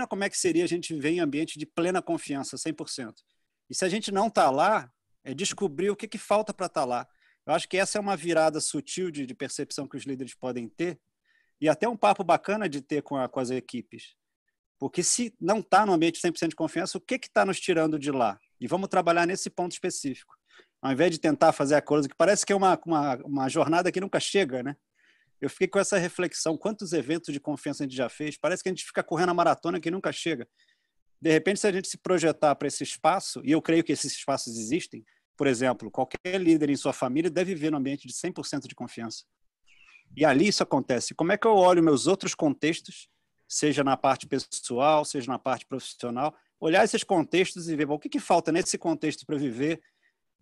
G: como é que seria a gente viver em ambiente de plena confiança, 100%. E se a gente não está lá, é descobrir o que falta para estar lá. Eu acho que essa é uma virada sutil de percepção que os líderes podem ter e até um papo bacana de ter com as equipes. Porque se não está no ambiente de 100% de confiança, o que está nos tirando de lá? E vamos trabalhar nesse ponto específico. Ao invés de tentar fazer a coisa que parece que é uma jornada que nunca chega, né? Eu fiquei com essa reflexão. Quantos eventos de confiança a gente já fez? Parece que a gente fica correndo a maratona que nunca chega. De repente, se a gente se projetar para esse espaço, e eu creio que esses espaços existem, por exemplo, qualquer líder em sua família deve viver num ambiente de 100% de confiança. E ali isso acontece. Como é que eu olho meus outros contextos, seja na parte pessoal, seja na parte profissional, olhar esses contextos e ver o que falta nesse contexto para viver,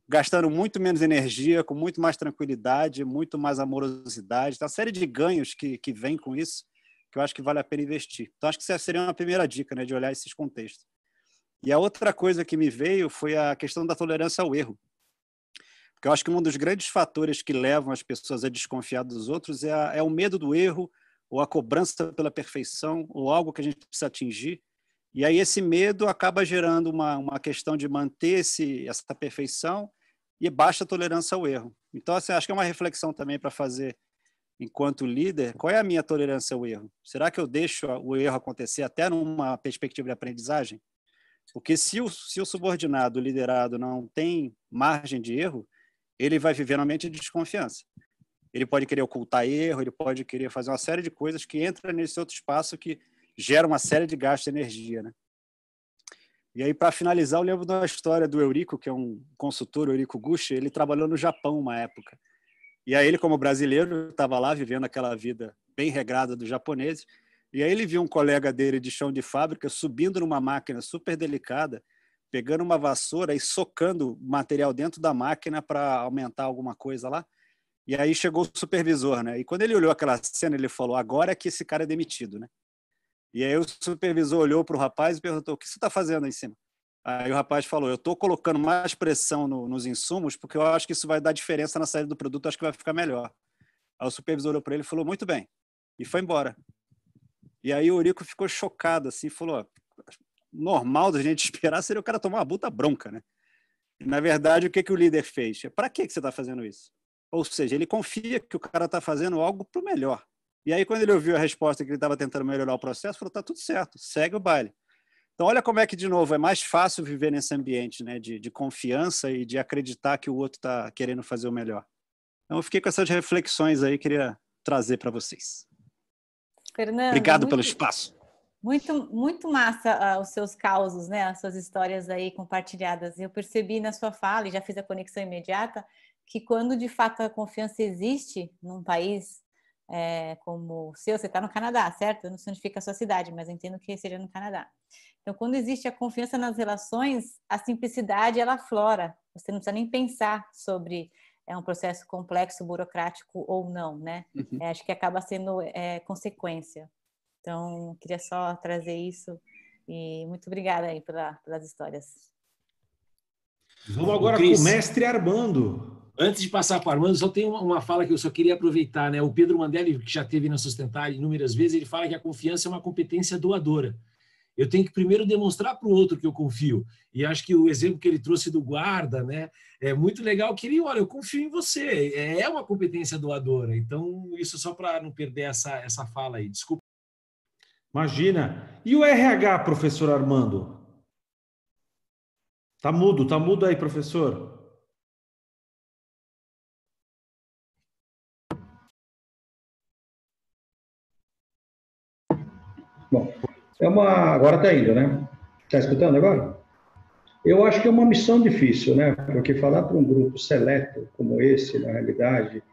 G: gastando muito menos energia, com muito mais tranquilidade, muito mais amorosidade. Tem uma série de ganhos que vem com isso, que eu acho que vale a pena investir. Então, acho que essa seria uma primeira dica, né, de olhar esses contextos. E a outra coisa que me veio foi a questão da tolerância ao erro. Porque eu acho que um dos grandes fatores que levam as pessoas a desconfiar dos outros é o medo do erro, ou a cobrança pela perfeição, ou algo que a gente precisa atingir. E aí esse medo acaba gerando uma questão de manter essa perfeição e baixa tolerância ao erro. Então, assim, acho que é uma reflexão também para fazer enquanto líder. Qual é a minha tolerância ao erro? Será que eu deixo o erro acontecer até numa perspectiva de aprendizagem? Porque se o subordinado, o liderado, não tem margem de erro, ele vai viver num ambiente de desconfiança. Ele pode querer ocultar erro, ele pode querer fazer uma série de coisas que entram nesse outro espaço que gera uma série de gastos de energia, né? E aí, para finalizar, eu lembro da história do Eurico, que é um consultor, Eurico Gucci. Ele trabalhou no Japão uma época. E aí ele, como brasileiro, estava lá vivendo aquela vida bem regrada dos japoneses. E aí ele viu um colega dele de chão de fábrica subindo numa máquina super delicada, pegando uma vassoura e socando material dentro da máquina para aumentar alguma coisa lá. E aí chegou o supervisor, né? E quando ele olhou aquela cena, ele falou, agora é que esse cara é demitido, né? E aí o supervisor olhou para o rapaz e perguntou, o que você está fazendo aí em cima? Aí o rapaz falou, eu estou colocando mais pressão nos insumos porque eu acho que isso vai dar diferença na saída do produto, acho que vai ficar melhor. Aí o supervisor olhou para ele e falou, muito bem. E foi embora. E aí o Eurico ficou chocado, assim, falou, normal da gente esperar seria o cara tomar uma puta bronca, né? E, na verdade, o que o líder fez? Para que você está fazendo isso? Ou seja, ele confia que o cara está fazendo algo para o melhor. E aí, quando ele ouviu a resposta que ele estava tentando melhorar o processo, falou, está tudo certo, segue o baile. Então, olha como é que, de novo, é mais fácil viver nesse ambiente, né, de confiança e de acreditar que o outro está querendo fazer o melhor. Então, eu fiquei com essas reflexões aí, queria trazer para vocês.
C: Fernando,
G: obrigado pelo espaço.
C: Muito massa os seus causos, né? As suas histórias aí compartilhadas. Eu percebi na sua fala, e já fiz a conexão imediata, que quando de fato a confiança existe num país como o seu, você está no Canadá, certo? Eu não sei onde fica a sua cidade, mas eu entendo que seja no Canadá. Então, quando existe a confiança nas relações, a simplicidade ela aflora. Você não precisa nem pensar sobre um processo complexo, burocrático ou não, né?
G: Uhum.
C: Acho que acaba sendo consequência. Então, queria só trazer isso e muito obrigada aí pelas histórias.
A: Vamos agora com o mestre Armando.
E: Antes de passar para o Armando, só tem uma fala que eu só queria aproveitar, né? O Pedro Mandelli, que já esteve na Sustentar inúmeras vezes, ele fala que a confiança é uma competência doadora. Eu tenho que primeiro demonstrar para o outro que eu confio. E acho que o exemplo que ele trouxe do guarda, né, é muito legal, que ele, olha, eu confio em você. É uma competência doadora. Então, isso só para não perder essa fala aí. Desculpa.
A: Imagina. E o RH, professor Armando? Tá mudo aí, professor.
H: Bom, agora está indo, né? Está escutando agora? Eu acho que é uma missão difícil, né? Porque falar para um grupo seleto como esse, na realidade,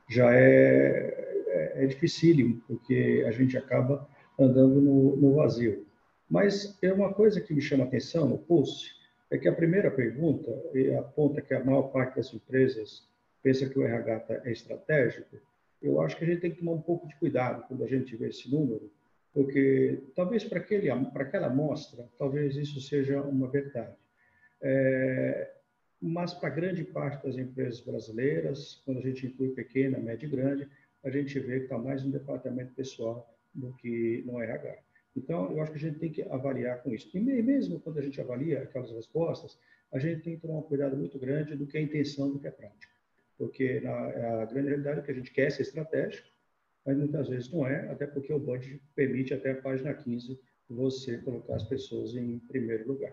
H: já é dificílimo, porque a gente acaba andando no vazio. Mas é uma coisa que me chama a atenção no post, é que a primeira pergunta aponta que a maior parte das empresas pensa que o RH é estratégico. Eu acho que a gente tem que tomar um pouco de cuidado quando a gente vê esse número, porque talvez para aquela amostra, talvez isso seja uma verdade. Mas para grande parte das empresas brasileiras, quando a gente inclui pequena, média e grande, a gente vê que está mais no departamento pessoal do que no RH. Então, eu acho que a gente tem que avaliar com isso. E mesmo quando a gente avalia aquelas respostas, a gente tem que tomar um cuidado muito grande do que é intenção, do que é prática. Porque a grande realidade é que a gente quer ser estratégico, mas muitas vezes não é, até porque o budget permite até a página 15 você colocar as pessoas em primeiro lugar.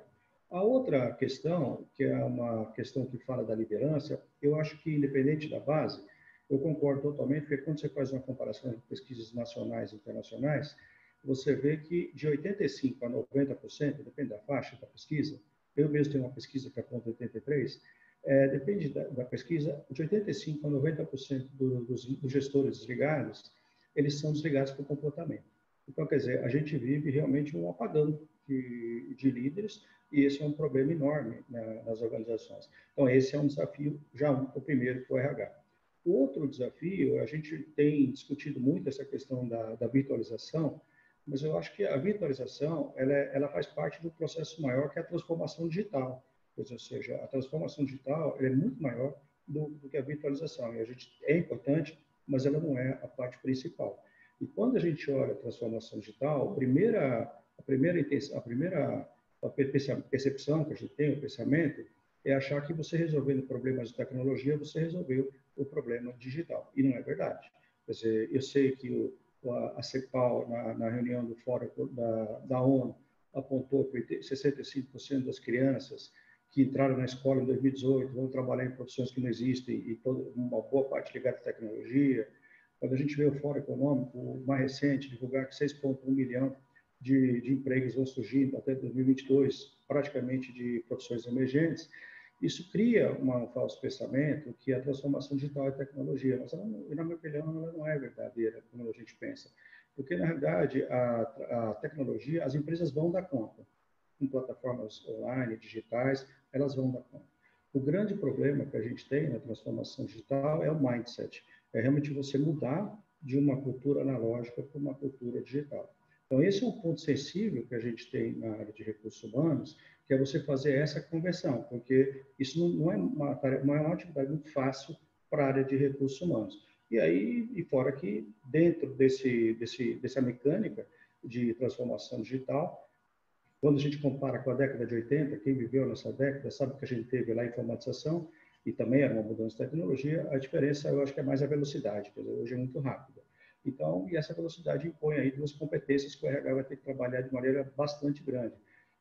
H: A outra questão, que é uma questão que fala da liderança, eu acho que, independente da base, eu concordo totalmente, porque quando você faz uma comparação de pesquisas nacionais e internacionais, você vê que de 85% a 90%, depende da faixa da pesquisa, eu mesmo tenho uma pesquisa que aponta 83%, depende da pesquisa, de 85% a 90% dos gestores desligados, eles são desligados por comportamento. Então, quer dizer, a gente vive realmente um apagão de líderes, e esse é um problema enorme nas organizações. Então, esse é um desafio, o primeiro, para o RH. O outro desafio, a gente tem discutido muito essa questão da virtualização, mas eu acho que a virtualização, ela faz parte do processo maior, que é a transformação digital. Ou seja, a transformação digital é muito maior do que a virtualização. E é importante, mas ela não é a parte principal. E quando a gente olha a transformação digital, a primeira percepção que a gente tem, o pensamento, é achar que você resolvendo problemas de tecnologia, você resolveu o problema digital. E não é verdade. Quer dizer, eu sei que a CEPAL, na reunião do Fórum da ONU, apontou que 65% das crianças que entraram na escola em 2018 vão trabalhar em profissões que não existem, e uma boa parte ligada à tecnologia. Quando a gente vê o Fórum Econômico, o mais recente, divulgar que 6,1 milhão de empregos vão surgir até 2022, praticamente de profissões emergentes, isso cria um falso pensamento que a transformação digital é tecnologia, mas ela, na minha opinião, ela não é verdadeira, como a gente pensa. Porque, na realidade, a tecnologia, as empresas vão dar conta. Em plataformas online, digitais, elas vão dar conta. O grande problema que a gente tem na transformação digital é o mindset. É realmente você mudar de uma cultura analógica para uma cultura digital. Então, esse é um ponto sensível que a gente tem na área de recursos humanos, que é você fazer essa conversão, porque isso não é uma atividade muito fácil para a área de recursos humanos. E fora que, dentro dessa mecânica de transformação digital, Quando a gente compara com a década de 80, quem viveu nessa década sabe que a gente teve lá a informatização e também era uma mudança de tecnologia. A diferença, eu acho que é mais a velocidade, quer dizer, hoje é muito rápida. Então, e essa velocidade impõe aí duas competências que o RH vai ter que trabalhar de maneira bastante grande,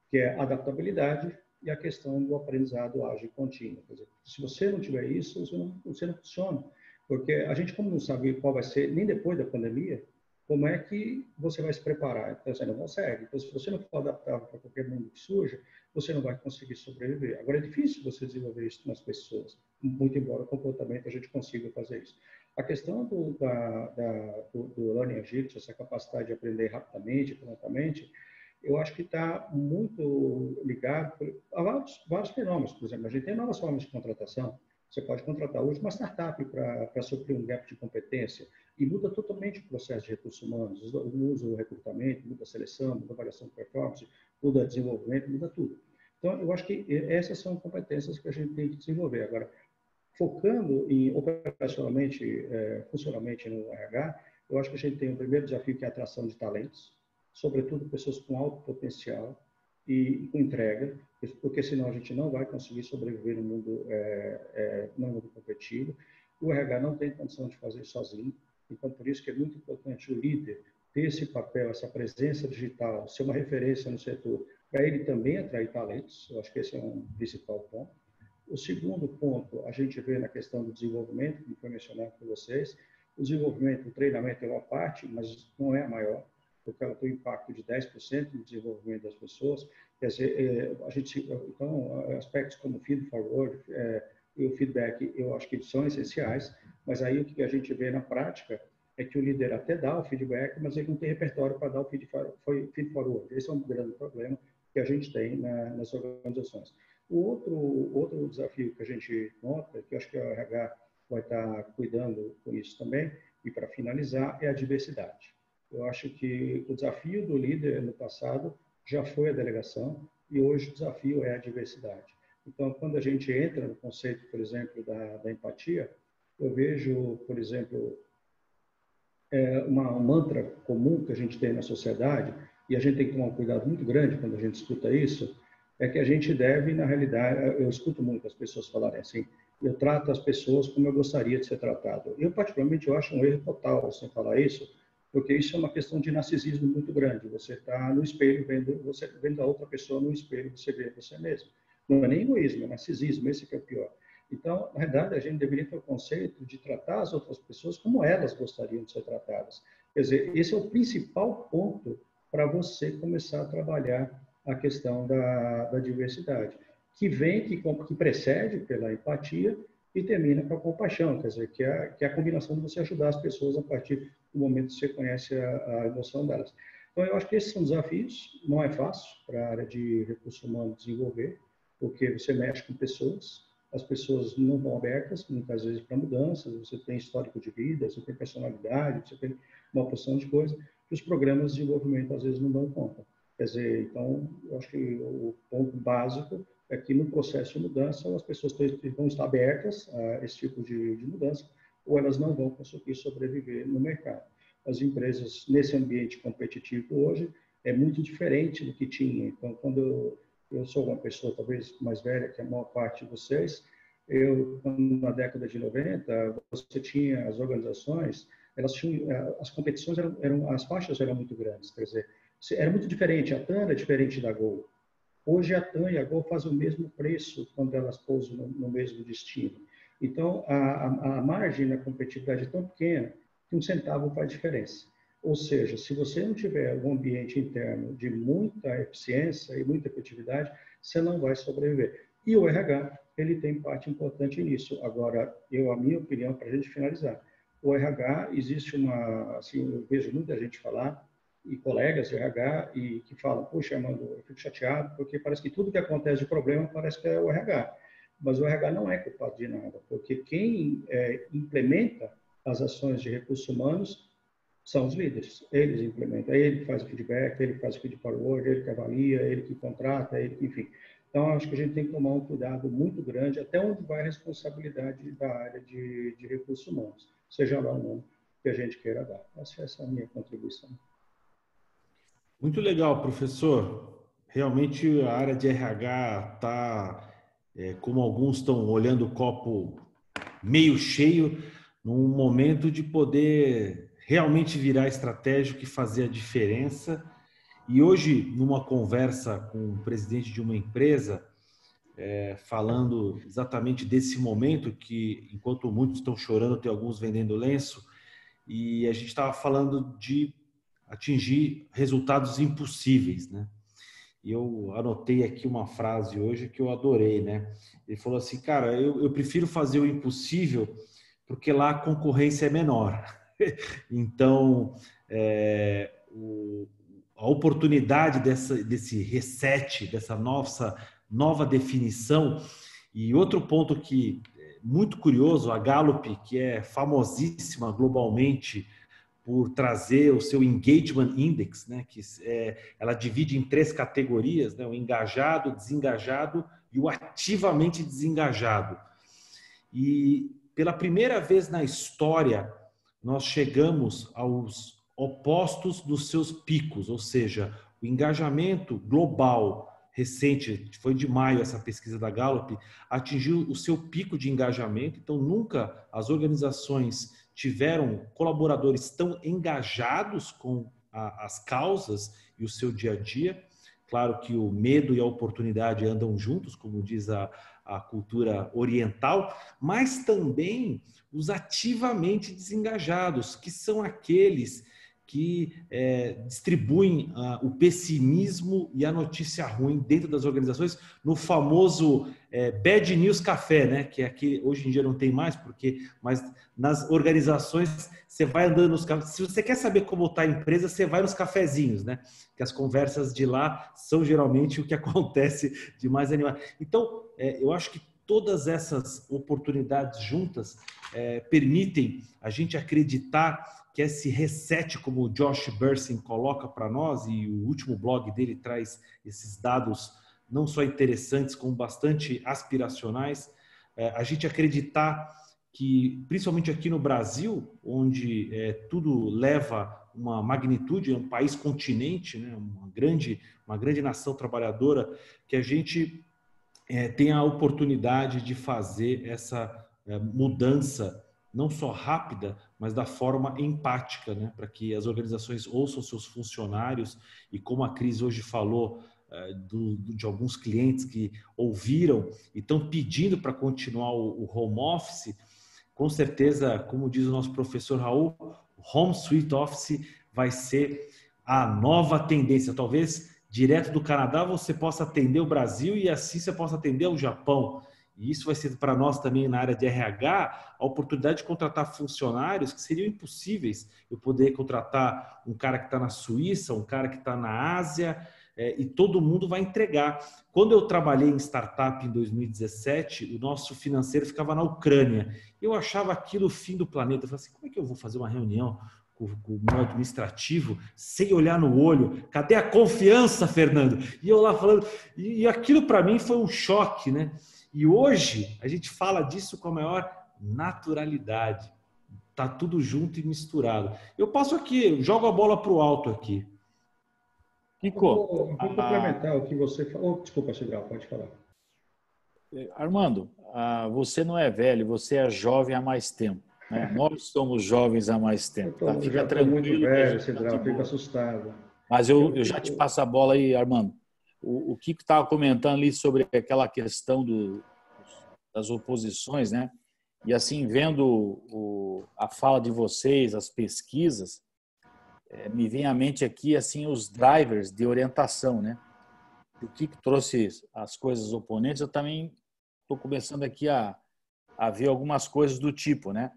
H: que é a adaptabilidade e a questão do aprendizado ágil e contínuo. Quer dizer, se você não tiver isso, você não funciona. Porque a gente, como não sabe qual vai ser, nem depois da pandemia, como é que você vai se preparar? Então, você não consegue. Então, se você não for adaptável para qualquer mundo que surja, você não vai conseguir sobreviver. Agora, é difícil você desenvolver isso nas pessoas, muito embora o comportamento a gente consiga fazer isso. A questão do Learning Agility, essa capacidade de aprender rapidamente, prontamente, eu acho que está muito ligado a vários fenômenos. Por exemplo, a gente tem novas formas de contratação. Você pode contratar hoje uma startup para suprir um gap de competência e muda totalmente o processo de recursos humanos. Muda o recrutamento, muda a seleção, muda a avaliação de performance, muda o desenvolvimento, muda tudo. Então, eu acho que essas são competências que a gente tem que desenvolver. Agora, focando operacionalmente, funcionalmente no RH, eu acho que a gente tem o primeiro desafio, que é a atração de talentos, sobretudo pessoas com alto potencial e com entrega, porque senão a gente não vai conseguir sobreviver no mundo competitivo. O RH não tem condição de fazer sozinho, então por isso que é muito importante o líder ter esse papel, essa presença digital, ser uma referência no setor, para ele também atrair talentos. Eu acho que esse é um principal ponto. O segundo ponto, a gente vê na questão do desenvolvimento, que foi mencionado por vocês. O desenvolvimento, o treinamento é uma parte, mas não é a maior, porque ela tem um impacto de 10% no desenvolvimento das pessoas. Quer dizer, então, aspectos como feed forward e o feedback, eu acho que são essenciais, mas aí o que a gente vê na prática é que o líder até dá o feedback, mas ele não tem repertório para dar o feed forward. Esse é um grande problema que a gente tem nas organizações. O outro desafio que a gente nota, que eu acho que a RH vai estar cuidando com isso também, e para finalizar, é a diversidade. Eu acho que o desafio do líder no passado já foi a delegação e hoje o desafio é a diversidade. Então, quando a gente entra no conceito, por exemplo, da empatia, eu vejo, por exemplo, um mantra comum que a gente tem na sociedade, e a gente tem que tomar um cuidado muito grande quando a gente escuta isso, é que a gente deve, na realidade, eu escuto muito as pessoas falarem assim, eu trato as pessoas como eu gostaria de ser tratado. Eu, particularmente, eu acho um erro total você falar isso, porque isso é uma questão de narcisismo muito grande. Você está no espelho, você vendo a outra pessoa no espelho, você vê você mesmo. Não é nem egoísmo, é narcisismo, esse que é o pior. Então, na verdade, a gente deveria ter o conceito de tratar as outras pessoas como elas gostariam de ser tratadas. Quer dizer, esse é o principal ponto para você começar a trabalhar a questão da diversidade, que precede pela empatia e termina com a compaixão, quer dizer, que é a combinação de você ajudar as pessoas a partir do momento que você conhece a emoção delas. Então, eu acho que esses são desafios, não é fácil para a área de recursos humanos desenvolver, porque você mexe com pessoas, as pessoas não estão abertas, muitas vezes, para mudanças, você tem histórico de vida, você tem personalidade, você tem uma porção de coisas, que os programas de desenvolvimento, às vezes, não dão conta. Quer dizer, então, eu acho que o ponto básico é que, no processo de mudança, as pessoas vão estar abertas a esse tipo de mudança, ou elas não vão conseguir sobreviver no mercado. As empresas, nesse ambiente competitivo hoje, é muito diferente do que tinha. Então, quando eu sou uma pessoa talvez mais velha que a maior parte de vocês, na década de 90, você tinha as organizações, elas tinham, as competições as faixas eram muito grandes, quer dizer, era muito diferente, a TAM era diferente da Gol. Hoje a TAM e a Gol fazem o mesmo preço quando elas pousam no mesmo destino. Então, a margem na competitividade é tão pequena que um centavo faz diferença. Ou seja, se você não tiver um ambiente interno de muita eficiência e muita efetividade, você não vai sobreviver. E o RH, ele tem parte importante nisso. Agora, a minha opinião, para a gente finalizar, o RH, existe assim, eu vejo muita gente falar, e colegas de RH, e que falam, poxa, Armando, eu fico chateado, porque parece que tudo que acontece de problema parece que é o RH. Mas o RH não é culpado de nada, porque quem implementa as ações de recursos humanos são os líderes. Eles implementam, ele faz o feedback, ele faz o feed forward, ele que avalia, ele que contrata, enfim. Então, acho que a gente tem que tomar um cuidado muito grande até onde vai a responsabilidade da área de recursos humanos, seja lá o nome que a gente queira dar. Essa é a minha contribuição.
A: Muito legal, professor. realmente a área de RH está, como alguns estão olhando o copo meio cheio, num momento de poder realmente virar estratégico e fazer a diferença. E hoje, numa conversa com o presidente de uma empresa, falando exatamente desse momento que, enquanto muitos estão chorando, tem alguns vendendo lenço, e a gente estava falando de atingir resultados impossíveis, né? E eu anotei aqui uma frase hoje que eu adorei, né? Ele falou assim, cara, eu prefiro fazer o impossível porque lá a concorrência é menor. Então, a oportunidade desse reset, dessa nova definição. E outro ponto que é muito curioso, a Gallup, que é famosíssima globalmente por trazer o seu Engagement Index, né, que ela divide em 3 categorias, né, o engajado, o desengajado e o ativamente desengajado. E pela primeira vez na história, nós chegamos aos opostos dos seus picos, ou seja, o engajamento global recente, foi de maio essa pesquisa da Gallup, atingiu o seu pico de engajamento, então nunca as organizações tiveram colaboradores tão engajados com as causas e o seu dia a dia. Claro que o medo e a oportunidade andam juntos, como diz a cultura oriental, mas também os ativamente desengajados, que são aqueles que distribuem o pessimismo e a notícia ruim dentro das organizações, no famoso Bad News Café, né? Que aqui hoje em dia não tem mais, mas nas organizações você vai andando nos cafés. Se você quer saber como está a empresa, você vai nos cafezinhos, né? Que as conversas de lá são geralmente o que acontece de mais animado. Então, eu acho que todas essas oportunidades juntas permitem a gente acreditar que esse reset, como o Josh Bersin coloca para nós, e o último blog dele traz esses dados não só interessantes, como bastante aspiracionais, a gente acreditar que, principalmente aqui no Brasil, onde tudo leva uma magnitude, é um país continente, né, uma grande nação trabalhadora, que a gente tenha a oportunidade de fazer essa mudança não só rápida, mas da forma empática, né? Para que as organizações ouçam seus funcionários e, como a Cris hoje falou, de alguns clientes que ouviram e estão pedindo para continuar o home office, com certeza, como diz o nosso professor Raul, o Home Suite Office vai ser a nova tendência. Talvez direto do Canadá você possa atender o Brasil e assim você possa atender o Japão. E isso vai ser para nós também na área de RH a oportunidade de contratar funcionários que seriam impossíveis. Eu poder contratar um cara que está na Suíça, um cara que está na Ásia, e todo mundo vai entregar. Quando eu trabalhei em startup em 2017, o nosso financeiro ficava na Ucrânia. Eu achava aquilo o fim do planeta. Eu falei assim, como é que eu vou fazer uma reunião com o meu administrativo sem olhar no olho? Cadê a confiança, Fernando? E eu lá falando... E aquilo para mim foi um choque, né? E hoje a gente fala disso com a maior naturalidade. Tá tudo junto e misturado. Eu passo aqui, jogo a bola para o alto aqui.
B: Kiko,
H: vou complementar o que você falou. Desculpa, Cidral, pode falar.
B: Armando, você não é velho, você é jovem há mais tempo. Né? Nós somos jovens há mais tempo. Tá?
H: Eu já estou muito velho, Cidral, fico assustado.
B: Mas eu já te passo a bola aí, Armando. O Kiko estava comentando ali sobre aquela questão das oposições, né? E assim, vendo a fala de vocês, as pesquisas, me vem à mente aqui assim os drivers de orientação, né? O Kiko trouxe as coisas oponentes, eu também estou começando aqui a ver algumas coisas do tipo, né?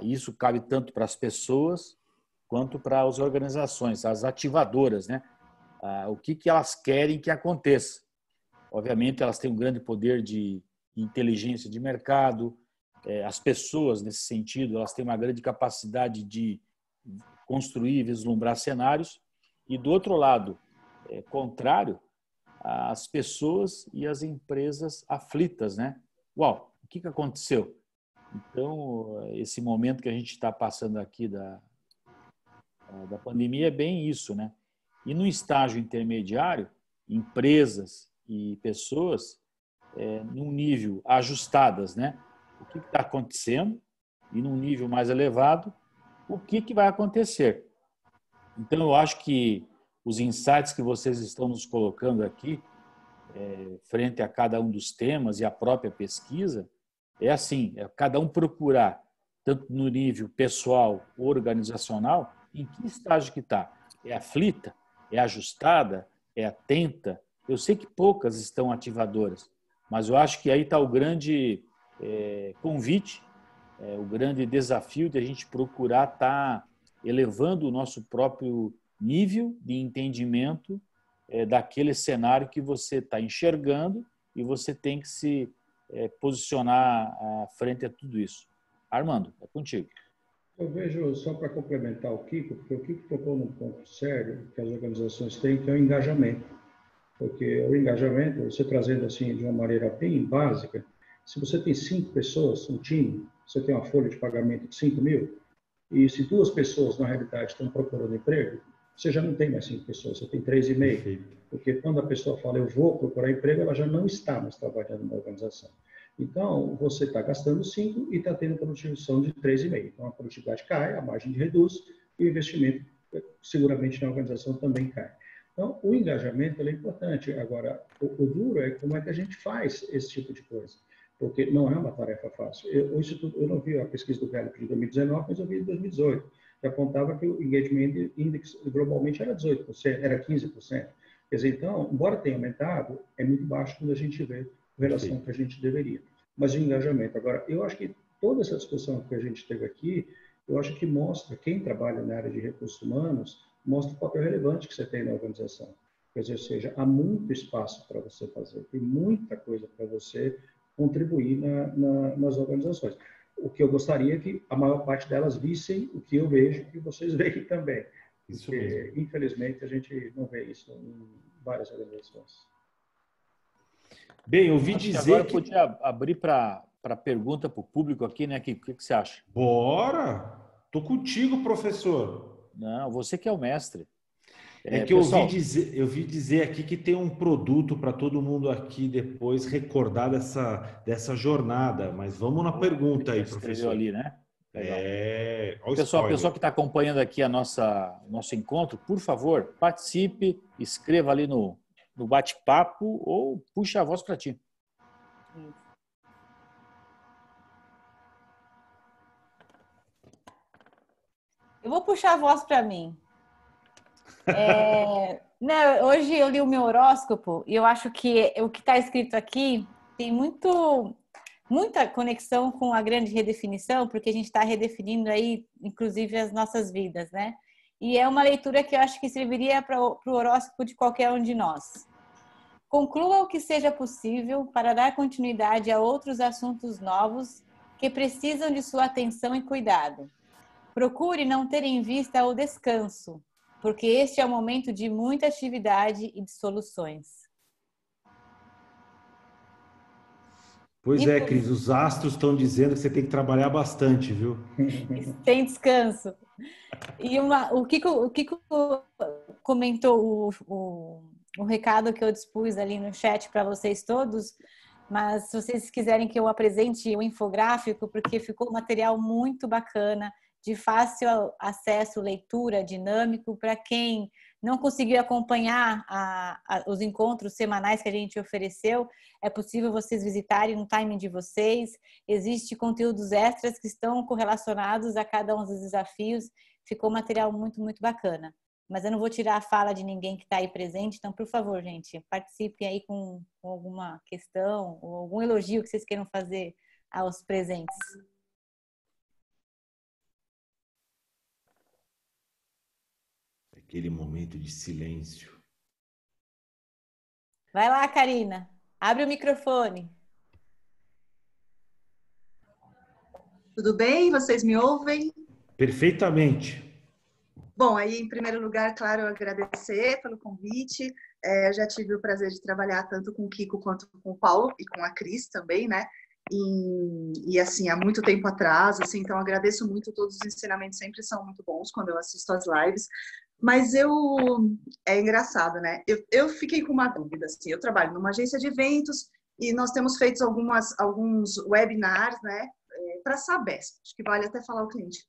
B: Isso cabe tanto para as pessoas quanto para as organizações, as ativadoras, né? O que elas querem que aconteça. Obviamente, elas têm um grande poder de inteligência de mercado, as pessoas, nesse sentido, elas têm uma grande capacidade de construir e vislumbrar cenários, e do outro lado, contrário, as pessoas e as empresas aflitas, né? Uau, o que aconteceu? Então, esse momento que a gente está passando aqui da pandemia é bem isso, né? E no estágio intermediário, empresas e pessoas num nível ajustadas, né? O que está acontecendo e num nível mais elevado, o que vai acontecer. Então, eu acho que os insights que vocês estão nos colocando aqui, frente a cada um dos temas e a própria pesquisa, é assim, cada um procurar, tanto no nível pessoal, organizacional, em que estágio que está. É aflita? É ajustada? É atenta? Eu sei que poucas estão ativadoras, mas eu acho que aí está o grande convite, o grande desafio de a gente procurar estar elevando o nosso próprio nível de entendimento daquele cenário que você está enxergando e você tem que se posicionar frente a tudo isso. Armando, é contigo.
H: Eu vejo, só para complementar o Kiko, porque o Kiko tocou num ponto sério que as organizações têm, que é o engajamento. Porque o engajamento, você trazendo assim de uma maneira bem básica, se você tem 5 pessoas, um time, você tem uma folha de pagamento de 5 mil, e se 2 pessoas, na realidade, estão procurando emprego, você já não tem mais 5 pessoas, você tem 3,5. Porque quando a pessoa fala, eu vou procurar emprego, ela já não está mais trabalhando na organização. Então, você está gastando 5 e está tendo produção de 3,5. Então, a produtividade cai, a margem reduz e o investimento, seguramente, na organização também cai. Então, o engajamento é importante. Agora, o duro é como é que a gente faz esse tipo de coisa. Porque não é uma tarefa fácil. Eu não vi a pesquisa do Gallup de 2019, mas eu vi de 2018, que apontava que o Engagement Index globalmente era 18%, era 15%. Quer dizer, então, embora tenha aumentado, é muito baixo quando a gente vê em relação ao que a gente deveria. Mas o engajamento. Agora, eu acho que toda essa discussão que a gente teve aqui, eu acho que mostra, quem trabalha na área de recursos humanos, mostra o papel relevante que você tem na organização. Quer dizer, ou seja, há muito espaço para você fazer, tem muita coisa para você contribuir nas organizações. O que eu gostaria é que a maior parte delas vissem o que eu vejo e vocês veem também.
A: Isso
H: porque,
A: mesmo.
H: infelizmente, a gente não vê isso em várias organizações.
A: Bem, eu ouvi
B: Acho
A: dizer
B: agora
A: que...
B: podia abrir para pergunta para o público aqui, né? O que você acha?
A: Bora! Tô contigo, professor.
B: Não, você que é o mestre.
A: É que eu
B: pessoal,
A: ouvi dizer aqui que tem um produto para todo mundo aqui depois recordar dessa jornada. Mas vamos na pergunta aí,
B: escreveu
A: professor.
B: ali, né? Legal.
A: Olha o
B: Pessoal,
A: spoiler.
B: pessoal que está acompanhando aqui nosso encontro, por favor, participe, escreva ali no bate-papo ou puxa a voz para ti.
C: Eu vou puxar a voz para mim. Não, hoje eu li o meu horóscopo e eu acho que o que está escrito aqui tem muita conexão com a grande redefinição, porque a gente está redefinindo aí, inclusive, as nossas vidas, né? E é uma leitura que eu acho que serviria para o horóscopo de qualquer um de nós. Conclua o que seja possível para dar continuidade a outros assuntos novos que precisam de sua atenção e cuidado. Procure não ter em vista o descanso, porque este é o momento de muita atividade e de soluções.
A: Pois é, Cris, os astros estão dizendo que você tem que trabalhar bastante, viu?
C: Sem descanso. E o Kiko comentou o recado que eu dispus ali no chat para vocês todos, mas se vocês quiserem que eu apresente o infográfico, porque ficou um material muito bacana, de fácil acesso, leitura, dinâmico, para quem não conseguiu acompanhar os encontros semanais que a gente ofereceu, é possível vocês visitarem no timing de vocês. Existem conteúdos extras que estão correlacionados a cada um dos desafios. Ficou um material muito, muito bacana. Mas eu não vou tirar a fala de ninguém que está aí presente, então, por favor, gente, participe aí com alguma questão ou algum elogio que vocês queiram fazer aos presentes.
A: Aquele momento de silêncio.
C: Vai lá, Karina. Abre o microfone.
I: Tudo bem? Vocês me ouvem?
A: Perfeitamente.
I: Bom, aí, em primeiro lugar, claro, eu agradecer pelo convite. Eu já tive o prazer de trabalhar tanto com o Kiko quanto com o Paulo e com a Cris também, né? E assim, há muito tempo atrás, assim, então agradeço muito, todos os ensinamentos sempre são muito bons quando eu assisto as lives. Mas é engraçado, né? Eu fiquei com uma dúvida, assim, eu trabalho numa agência de eventos e nós temos feito alguns webinars, né, para a Sabesp, acho que vale até falar ao cliente.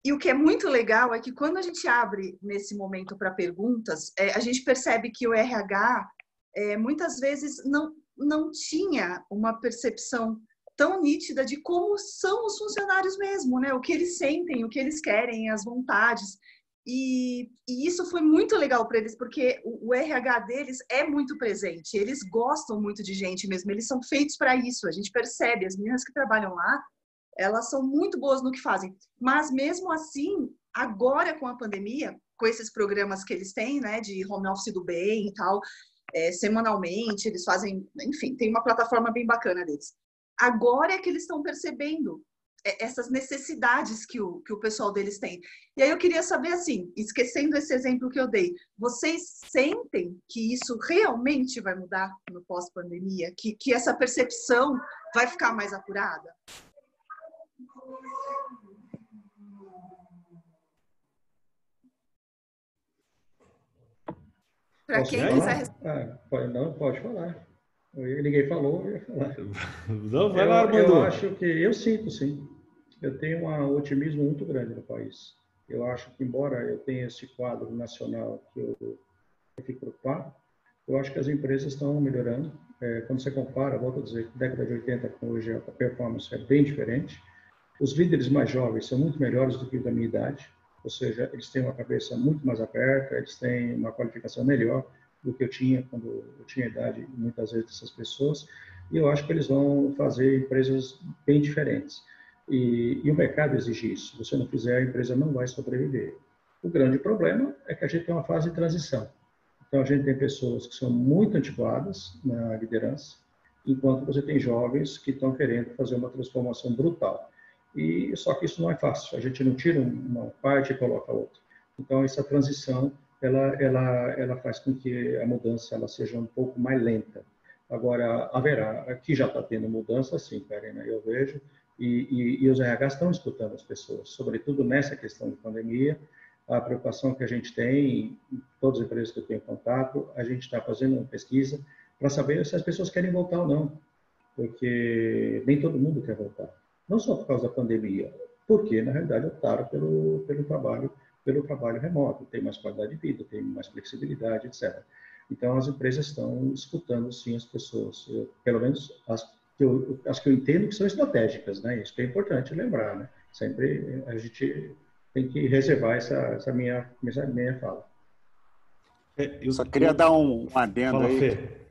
I: E o que é muito legal é que quando a gente abre nesse momento para perguntas, a gente percebe que o RH muitas vezes não tinha uma percepção tão nítida de como são os funcionários mesmo, né? O que eles sentem, o que eles querem, as vontades. E isso foi muito legal para eles, porque o RH deles é muito presente, eles gostam muito de gente mesmo, eles são feitos para isso, a gente percebe, as meninas que trabalham lá, elas são muito boas no que fazem, mas mesmo assim, agora com a pandemia, com esses programas que eles têm, né, de home office do bem e tal, semanalmente, eles fazem, enfim, tem uma plataforma bem bacana deles. Agora é que eles estão percebendo essas necessidades que o pessoal deles tem. E aí eu queria saber, assim, esquecendo esse exemplo que eu dei, vocês sentem que isso realmente vai mudar no pós-pandemia? Que essa percepção vai ficar mais apurada? Para quem quiser responder.
H: Pode falar. Ninguém falou, eu ia falar.
A: Não, vai lá, Armando.
H: Eu acho que eu sinto, sim. Eu tenho um otimismo muito grande no país. Eu acho que, embora eu tenha esse quadro nacional que eu fico preocupado, eu acho que as empresas estão melhorando. Quando você compara, volto a dizer, década de 80 com hoje, a performance é bem diferente. Os líderes mais jovens são muito melhores do que da minha idade, ou seja, eles têm uma cabeça muito mais aberta, eles têm uma qualificação melhor do que eu tinha quando eu tinha idade, muitas vezes, dessas pessoas, e eu acho que eles vão fazer empresas bem diferentes. E o mercado exige isso. Se você não fizer, a empresa não vai sobreviver. O grande problema é que a gente tem uma fase de transição. Então, a gente tem pessoas que são muito antiquadas na liderança, enquanto você tem jovens que estão querendo fazer uma transformação brutal. E só que isso não é fácil. A gente não tira uma parte e coloca a outra. Então, essa transição, ela faz com que a mudança ela seja um pouco mais lenta. Agora, haverá, aqui já está tendo mudança, sim, Karina, eu vejo, e os RHs estão escutando as pessoas, sobretudo nessa questão de pandemia. A preocupação que a gente tem, em todas as empresas que eu tenho contato, a gente está fazendo uma pesquisa para saber se as pessoas querem voltar ou não, porque nem todo mundo quer voltar. Não só por causa da pandemia, porque, na realidade, optaram pelo trabalho remoto, tem mais qualidade de vida, tem mais flexibilidade, etc. Então, as empresas estão escutando, sim, as pessoas, pelo menos as que eu entendo que são estratégicas, né? Isso que é importante lembrar, né? Sempre a gente tem que reservar essa minha fala.
G: Eu só queria dar um adendo
A: Fala,
G: aí.
A: Fê.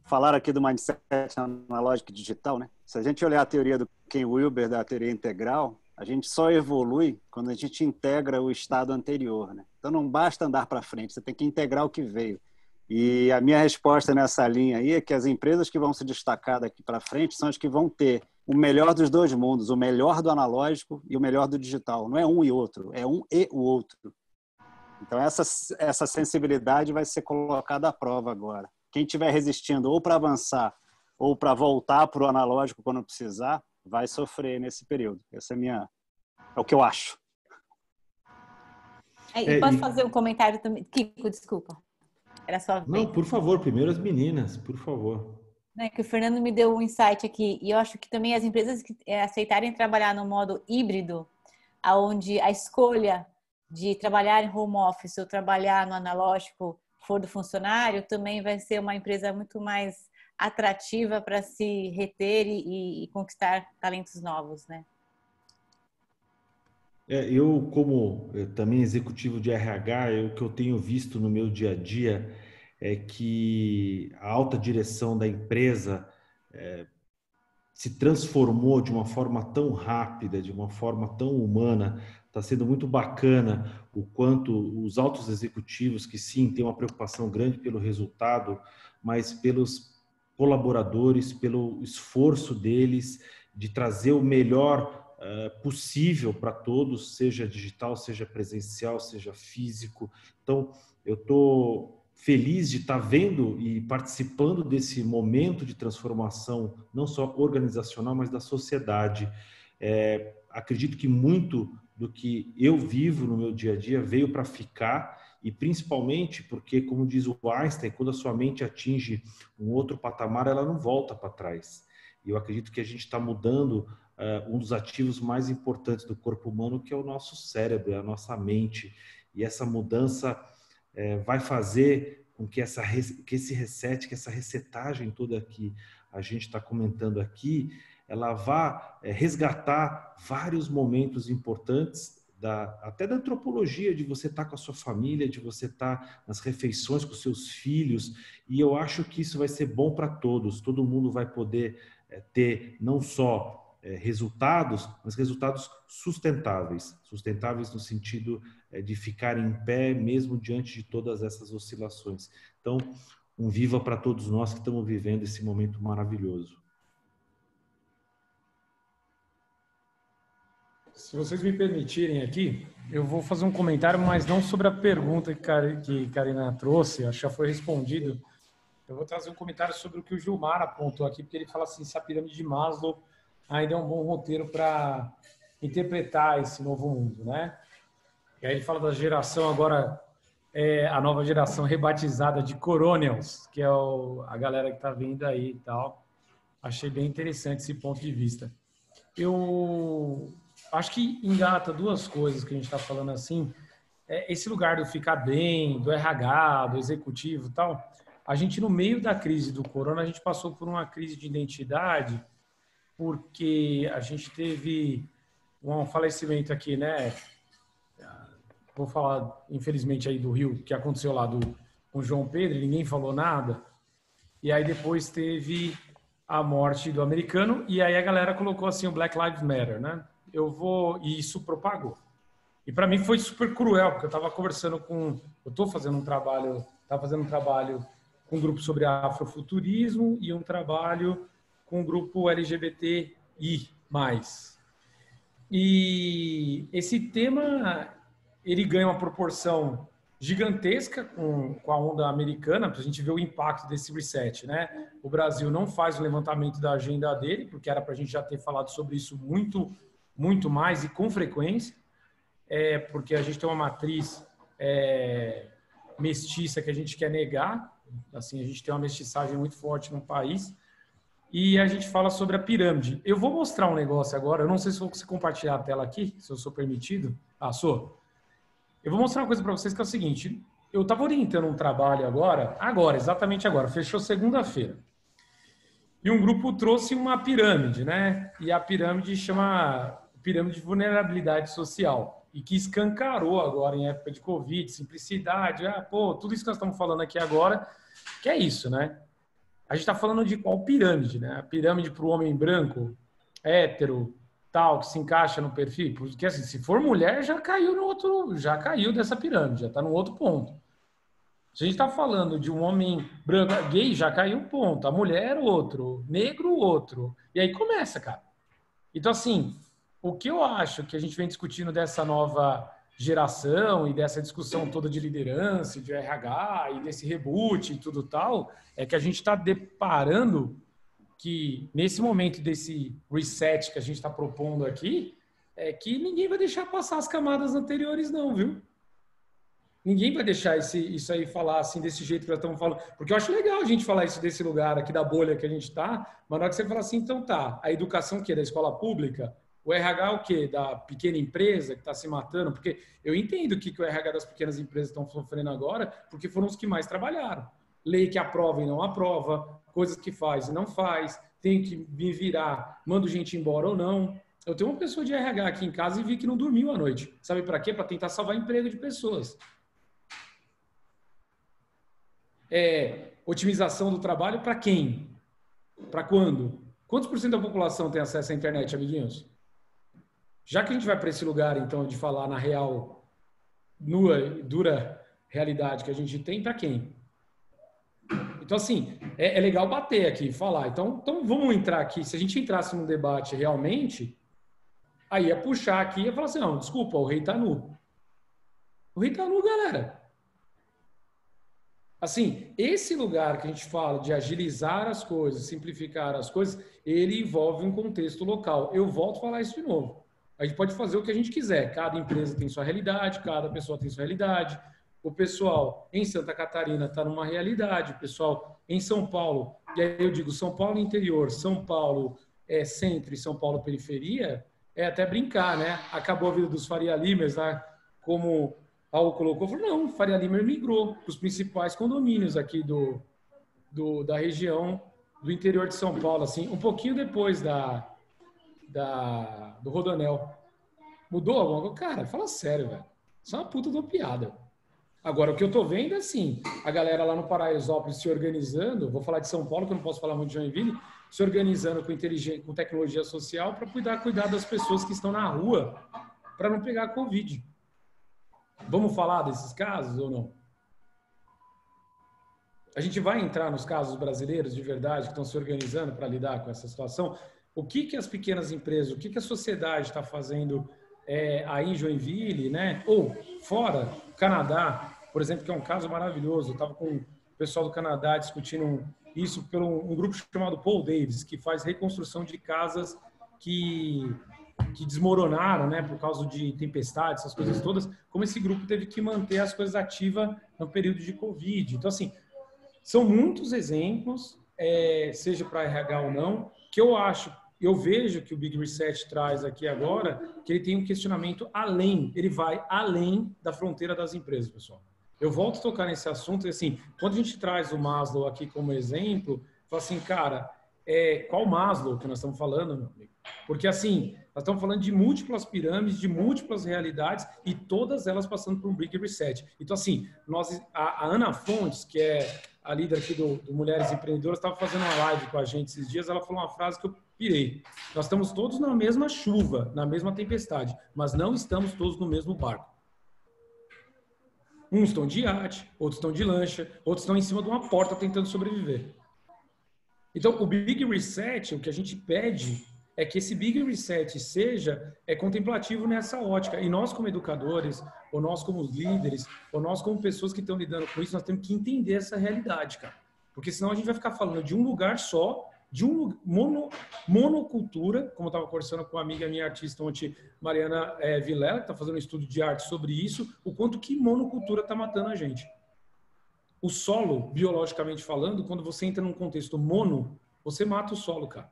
G: Falaram aqui do mindset analógico e digital, né? Se a gente olhar a teoria do Ken Wilber, da teoria integral, a gente só evolui quando a gente integra o estado anterior, né? Então não basta andar para frente, você tem que integrar o que veio. E a minha resposta nessa linha aí é que as empresas que vão se destacar daqui para frente são as que vão ter o melhor dos dois mundos, o melhor do analógico e o melhor do digital. Não é um e outro, é um e o outro. Então essa sensibilidade vai ser colocada à prova agora. Quem estiver resistindo ou para avançar ou para voltar para o analógico quando precisar, vai sofrer nesse período. Essa é o que eu acho.
C: Posso fazer um comentário também? Kiko, desculpa. Era só...
A: Não, por favor, primeiro as meninas, por favor.
C: Que o Fernando me deu um insight aqui, e eu acho que também as empresas que aceitarem trabalhar no modo híbrido, onde a escolha de trabalhar em home office ou trabalhar no analógico for do funcionário, também vai ser uma empresa muito mais atrativa para se reter e conquistar talentos novos, né?
A: Eu, como também executivo de RH, o que eu tenho visto no meu dia a dia é que a alta direção da empresa se transformou de uma forma tão rápida, de uma forma tão humana. Está sendo muito bacana o quanto os altos executivos, que sim, têm uma preocupação grande pelo resultado, mas pelos colaboradores, pelo esforço deles de trazer o melhor possível para todos, seja digital, seja presencial, seja físico. Então, eu estou feliz de estar vendo e participando desse momento de transformação, não só organizacional, mas da sociedade. Acredito que muito do que eu vivo no meu dia a dia veio para ficar e principalmente porque, como diz o Einstein, quando a sua mente atinge um outro patamar, ela não volta para trás. E eu acredito que a gente está mudando um dos ativos mais importantes do corpo humano, que é o nosso cérebro, é a nossa mente. E essa mudança vai fazer com que esse reset, que essa resetagem toda que a gente está comentando aqui, ela vá resgatar vários momentos importantes, até da antropologia, de você estar com a sua família, de você estar nas refeições com seus filhos, e eu acho que isso vai ser bom para todos, todo mundo vai poder ter não só resultados, mas resultados sustentáveis no sentido de ficar em pé mesmo diante de todas essas oscilações. Então, um viva para todos nós que estamos vivendo esse momento maravilhoso.
F: Se vocês me permitirem aqui, eu vou fazer um comentário, mas não sobre a pergunta que Karina trouxe, acho que já foi respondido. Eu vou trazer um comentário sobre o que o Gilmar apontou aqui, porque ele fala assim, se a pirâmide de Maslow ainda é um bom roteiro para interpretar esse novo mundo, né? E aí ele fala da geração agora, a nova geração rebatizada de Coronials, que é a galera que está vindo aí e tal. Achei bem interessante esse ponto de vista. Eu acho que engata duas coisas que a gente está falando assim. Esse lugar do ficar bem, do RH, do executivo e tal. A gente, no meio da crise do corona, a gente passou por uma crise de identidade, porque a gente teve um falecimento aqui, né? Vou falar, infelizmente, aí do Rio, que aconteceu lá com o João Pedro, ninguém falou nada. E aí depois teve a morte do americano, e aí a galera colocou assim o Black Lives Matter, né? E isso propagou. E para mim foi super cruel, porque eu estava conversando eu estou fazendo um trabalho, com um grupo sobre afrofuturismo e um trabalho com um grupo LGBTI+. E esse tema, ele ganha uma proporção gigantesca com a onda americana, para a gente ver o impacto desse reset, né? O Brasil não faz o levantamento da agenda dele, porque era para a gente já ter falado sobre isso muito, muito mais e com frequência, porque a gente tem uma matriz mestiça que a gente quer negar, assim, a gente tem uma mestiçagem muito forte no país, e a gente fala sobre a pirâmide. Eu vou mostrar um negócio agora, eu não sei se vou conseguir compartilhar a tela aqui, se eu sou permitido. Sou. Eu vou mostrar uma coisa para vocês que é o seguinte, eu estava orientando um trabalho exatamente agora, fechou segunda-feira. E um grupo trouxe uma pirâmide, né? E a pirâmide chama Pirâmide de Vulnerabilidade Social, e que escancarou agora em época de Covid, simplicidade, tudo isso que nós estamos falando aqui agora, que é isso, né? A gente está falando de qual pirâmide, né? A pirâmide para o homem branco, hétero, tal, que se encaixa no perfil, porque assim, se for mulher, já caiu dessa pirâmide, já está no outro ponto. Se a gente está falando de um homem branco, gay, já caiu um ponto, a mulher outro, negro outro, e aí começa, cara. Então assim, o que eu acho que a gente vem discutindo dessa nova geração e dessa discussão toda de liderança, de RH e desse reboot e tudo tal, é que a gente está deparando que nesse momento desse reset que a gente está propondo aqui, é que ninguém vai deixar passar as camadas anteriores não, viu? Ninguém vai deixar isso aí falar assim, desse jeito que nós estamos falando. Porque eu acho legal a gente falar isso desse lugar aqui, da bolha que a gente está, mas na hora que você fala assim, então tá, a educação que é da escola pública, o RH o quê? Da pequena empresa que está se matando? Porque eu entendo o que o RH das pequenas empresas estão sofrendo agora, porque foram os que mais trabalharam. Lei que aprova e não aprova, coisas que faz e não faz, tem que me virar, mando gente embora ou não. Eu tenho uma pessoa de RH aqui em casa e vi que não dormiu à noite. Sabe para quê? Para tentar salvar emprego de pessoas. Otimização do trabalho para quem? Para quando? Quantos por cento da população tem acesso à internet, amiguinhos? Já que a gente vai para esse lugar, então, de falar na real, nua e dura realidade que a gente tem, para quem? Então, assim, é legal bater aqui, falar. Então, vamos entrar aqui. Se a gente entrasse num debate realmente, aí é puxar aqui e falar assim, não, desculpa, o rei tá nu. O rei tá nu, galera. Assim, esse lugar que a gente fala de agilizar as coisas, simplificar as coisas, ele envolve um contexto local. Eu volto a falar isso de novo. A gente pode fazer o que a gente quiser. Cada empresa tem sua realidade, cada pessoa tem sua realidade. O pessoal em Santa Catarina está numa realidade, o pessoal em São Paulo, e aí eu digo São Paulo interior, São Paulo centro e São Paulo periferia, é até brincar, né? Acabou a vida dos Faria Limers, né? Como Raul colocou, falou, não, Faria Limer migrou para os principais condomínios aqui da região do interior de São Paulo, assim, um pouquinho depois do Rodoanel. Mudou alguma coisa? Cara, fala sério, velho. Isso é uma puta de uma piada. Agora, o que eu tô vendo é assim, a galera lá no Paraisópolis se organizando, vou falar de São Paulo, que eu não posso falar muito de Joinville, se organizando com tecnologia social para cuidar das pessoas que estão na rua para não pegar Covid. Vamos falar desses casos ou não? A gente vai entrar nos casos brasileiros de verdade que estão se organizando para lidar com essa situação? O que as pequenas empresas, o que a sociedade está fazendo aí em Joinville, né? Ou fora, Canadá, por exemplo, que é um caso maravilhoso. Eu estava com o pessoal do Canadá discutindo isso por um grupo chamado Paul Davis, que faz reconstrução de casas que desmoronaram, né, por causa de tempestades, essas coisas todas, como esse grupo teve que manter as coisas ativas no período de Covid. Então, assim, são muitos exemplos, seja para RH ou não, que eu vejo que o Big Reset traz aqui agora, que ele tem um questionamento ele vai além da fronteira das empresas, pessoal. Eu volto a tocar nesse assunto, e assim, quando a gente traz o Maslow aqui como exemplo, fala assim, cara, qual Maslow que nós estamos falando, meu amigo? Porque, assim, nós estamos falando de múltiplas pirâmides, de múltiplas realidades e todas elas passando por um Big Reset. Então, assim, a Ana Fontes, que é a líder aqui do Mulheres Empreendedoras, estava fazendo uma live com a gente esses dias, ela falou uma frase que eu pirei. Nós estamos todos na mesma chuva, na mesma tempestade, mas não estamos todos no mesmo barco. Uns estão de iate, outros estão de lancha, outros estão em cima de uma porta tentando sobreviver. Então, o Big Reset, o que a gente pede é que esse Big Reset seja contemplativo nessa ótica. E nós, como educadores, ou nós como líderes, ou nós como pessoas que estão lidando com isso, nós temos que entender essa realidade, cara. Porque senão a gente vai ficar falando de um lugar só, de monocultura, como eu estava conversando com uma amiga minha artista ontem, Mariana Vilela, que está fazendo um estudo de arte sobre isso, o quanto que monocultura está matando a gente. O solo, biologicamente falando, quando você entra num contexto mono, você mata o solo, cara.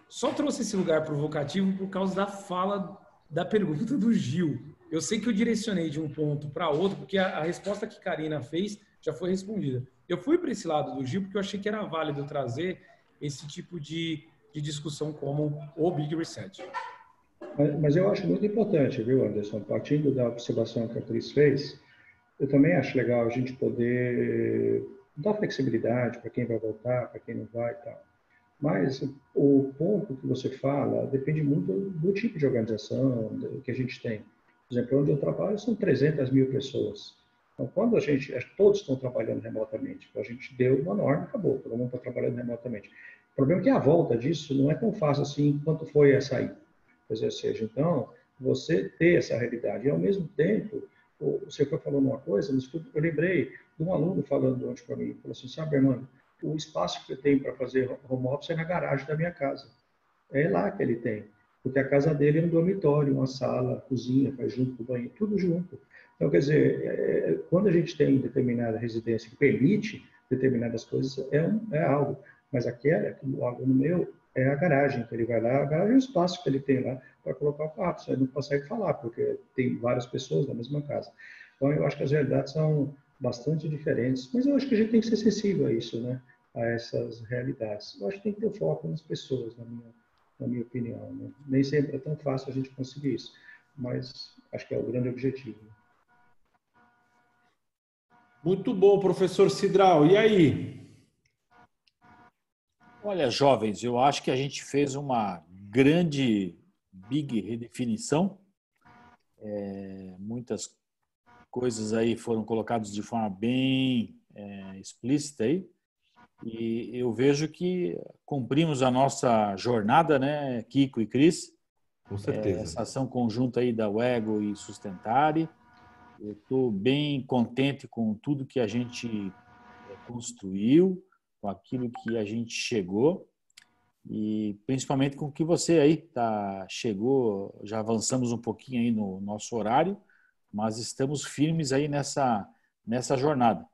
F: Só trouxe esse lugar provocativo por causa da fala, da pergunta do Gil. Eu sei que eu direcionei de um ponto para outro, porque a resposta que Karina fez já foi respondida. Eu fui para esse lado do Gil porque eu achei que era válido trazer esse tipo de discussão como o Big Reset.
H: Mas eu acho muito importante, viu, Anderson? Partindo da observação que a Cris fez, eu também acho legal a gente poder dar flexibilidade para quem vai voltar, para quem não vai e tal. Mas o ponto que você fala depende muito do tipo de organização que a gente tem. Por exemplo, onde eu trabalho são 300 mil pessoas. Então, quando todos estão trabalhando remotamente, a gente deu uma norma, acabou, todo mundo está trabalhando remotamente. O problema é que a volta disso não é tão fácil assim quanto foi a sair. Ou seja, então, você ter essa realidade e, ao mesmo tempo, você foi falando uma coisa, eu lembrei de um aluno falando ontem para mim, falou assim, sabe, Armando, o espaço que eu tenho para fazer home office é na garagem da minha casa. É lá que ele tem. Porque a casa dele é um dormitório, uma sala, cozinha, faz junto com o banheiro, tudo junto. Então, quer dizer, quando a gente tem determinada residência que permite determinadas coisas, é algo. Mas o aluno meu, é a garagem que ele vai lá, a garagem é o espaço que ele tem lá para colocar o carro. Você não consegue falar, porque tem várias pessoas na mesma casa. Então, eu acho que as realidades são bastante diferentes, mas eu acho que a gente tem que ser sensível a isso, né? A essas realidades. Eu acho que tem que ter foco nas pessoas, na minha opinião. Né? Nem sempre é tão fácil a gente conseguir isso, mas acho que é o grande objetivo.
A: Muito bom, professor Cidral. E aí?
B: Olha, jovens, eu acho que a gente fez uma grande big redefinição. Muitas coisas aí foram colocadas de forma bem explícita aí. E eu vejo que cumprimos a nossa jornada, né, Kiko e Cris?
A: Com certeza.
B: Essa ação conjunta aí da WEGO e Sustentare. Eu estou bem contente com tudo que a gente construiu, com aquilo que a gente chegou e principalmente com o que você aí chegou. Já avançamos um pouquinho aí no nosso horário, mas estamos firmes aí nessa jornada.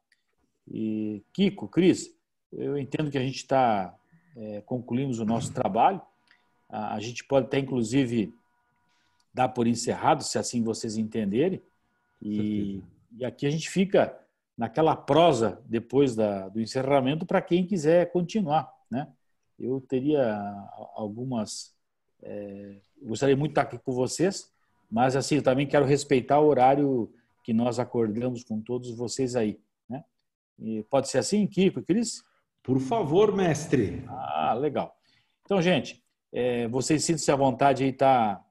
B: E Kiko, Cris, eu entendo que a gente concluímos o nosso trabalho. A gente pode até, inclusive, dar por encerrado, se assim vocês entenderem. E aqui a gente fica naquela prosa depois do encerramento para quem quiser continuar, né? Eu teria algumas... gostaria muito de estar aqui com vocês, mas assim, eu também quero respeitar o horário que nós acordamos com todos vocês aí, né? E pode ser assim, Kiko e Cris?
A: Por favor, mestre.
B: Ah, legal. Então, gente, vocês sintam-se à vontade aí estar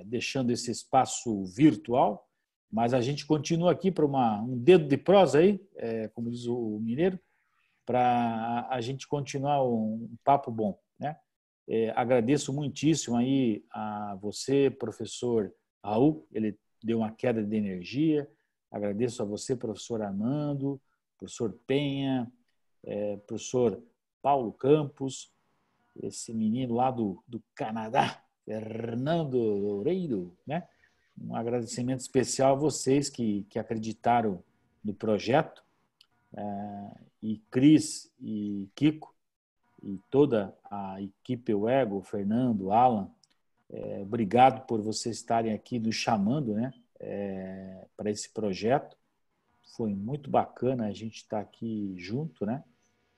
B: deixando esse espaço virtual, mas a gente continua aqui para um dedo de prosa aí, como diz o mineiro, para a gente continuar um papo bom, né? Agradeço muitíssimo aí a você, professor Raul, ele deu uma queda de energia. Agradeço a você, professor Armando, professor Penha, professor Paulo Campos, esse menino lá do Canadá, Fernando Loureiro, né? Um agradecimento especial a vocês que acreditaram no projeto, e Cris e Kiko e toda a equipe, o Ego, o Fernando, o Alan, obrigado por vocês estarem aqui nos chamando, né, para esse projeto. Foi muito bacana a gente estar aqui junto, né?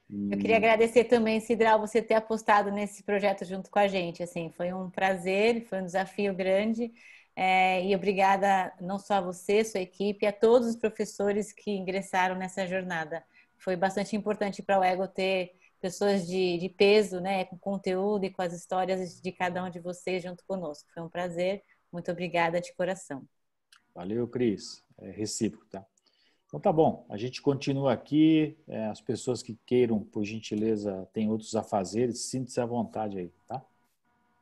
C: Eu queria agradecer também, Cidral, você ter apostado nesse projeto junto com a gente. Assim, foi um prazer, foi um desafio grande. E obrigada não só a você, sua equipe, a todos os professores que ingressaram nessa jornada. Foi bastante importante para o Ego ter pessoas de peso, né, com conteúdo e com as histórias de cada um de vocês junto conosco. Foi um prazer. Muito obrigada de coração.
B: Valeu, Cris. É recíproco, tá? Então tá bom, a gente continua aqui. As pessoas que queiram, por gentileza, têm outros afazeres, sinta-se à vontade aí, tá?